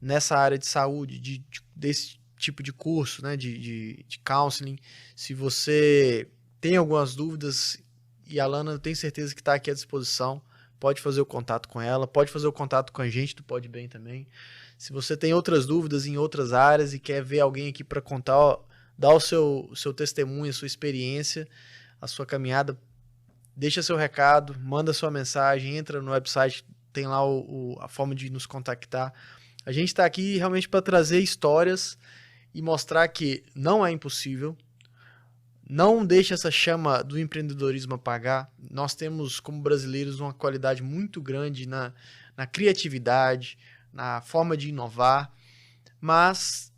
nessa área de saúde, desse tipo de curso, né, de counseling, se você tem algumas dúvidas, e a Lana, eu tenho certeza que está aqui à disposição, pode fazer o contato com ela, pode fazer o contato com a gente do Pode Bem também. Se você tem outras dúvidas em outras áreas e quer ver alguém aqui para contar, dar o seu testemunho, a sua experiência, a sua caminhada, deixa seu recado, manda sua mensagem, entra no website, tem lá a forma de nos contactar. A gente está aqui realmente para trazer histórias e mostrar que não é impossível. Não deixe essa chama do empreendedorismo apagar. Nós temos, como brasileiros, uma qualidade muito grande na criatividade, na forma de inovar, mas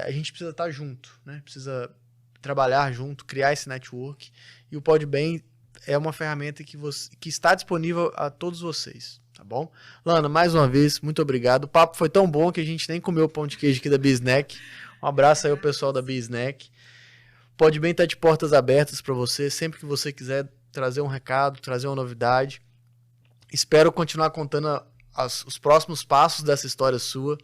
a gente precisa estar junto, né? Precisa trabalhar junto, criar esse network. E o Pode Bem é uma ferramenta que está disponível a todos vocês, tá bom? Lana, mais uma vez, muito obrigado. O papo foi tão bom que a gente nem comeu o pão de queijo aqui da Bisnack. Um abraço aí ao pessoal da Bisnack. Pode Bem estar de portas abertas para você, sempre que você quiser trazer um recado, trazer uma novidade. Espero continuar contando os próximos passos dessa história sua.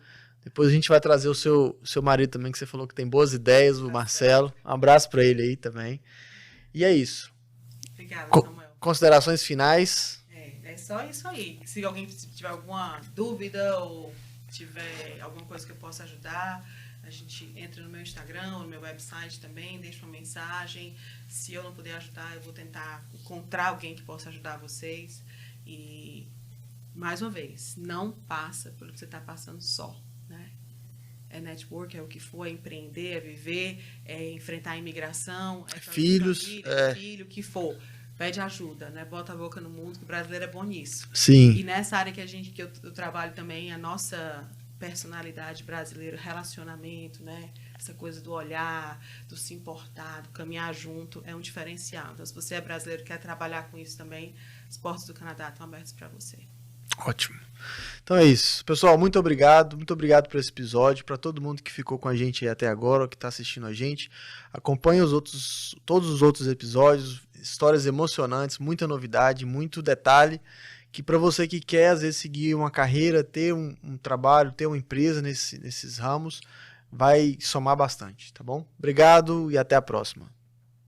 Depois a gente vai trazer o seu marido também, que você falou que tem boas ideias, o Marcelo. Um abraço para ele aí também. E é isso. Obrigada, Samuel. Considerações finais? É só isso aí. Se alguém tiver alguma dúvida ou tiver alguma coisa que eu possa ajudar, a gente entra no meu Instagram, no meu website também, deixa uma mensagem. Se eu não puder ajudar, eu vou tentar encontrar alguém que possa ajudar vocês. E, mais uma vez, não passa pelo que você está passando só, né? É network, é o que for, é empreender, é viver, é enfrentar a imigração, é filhos, família, filho, o que for. Pede ajuda, né? Bota a boca no mundo, que o brasileiro é bom nisso. Sim. E nessa área que eu trabalho também, a nossa personalidade brasileira, relacionamento, né? Essa coisa do olhar, do se importar, do caminhar junto, é um diferencial. Então, se você é brasileiro e quer trabalhar com isso também, as portas do Canadá estão abertas para você. Ótimo. Então é isso. Pessoal, muito obrigado por esse episódio, para todo mundo que ficou com a gente aí até agora, ou que está assistindo a gente. Acompanhe todos os outros episódios, histórias emocionantes, muita novidade, muito detalhe, que para você que quer, às vezes, seguir uma carreira, ter um trabalho, ter uma empresa nesses ramos, vai somar bastante, tá bom? Obrigado e até a próxima.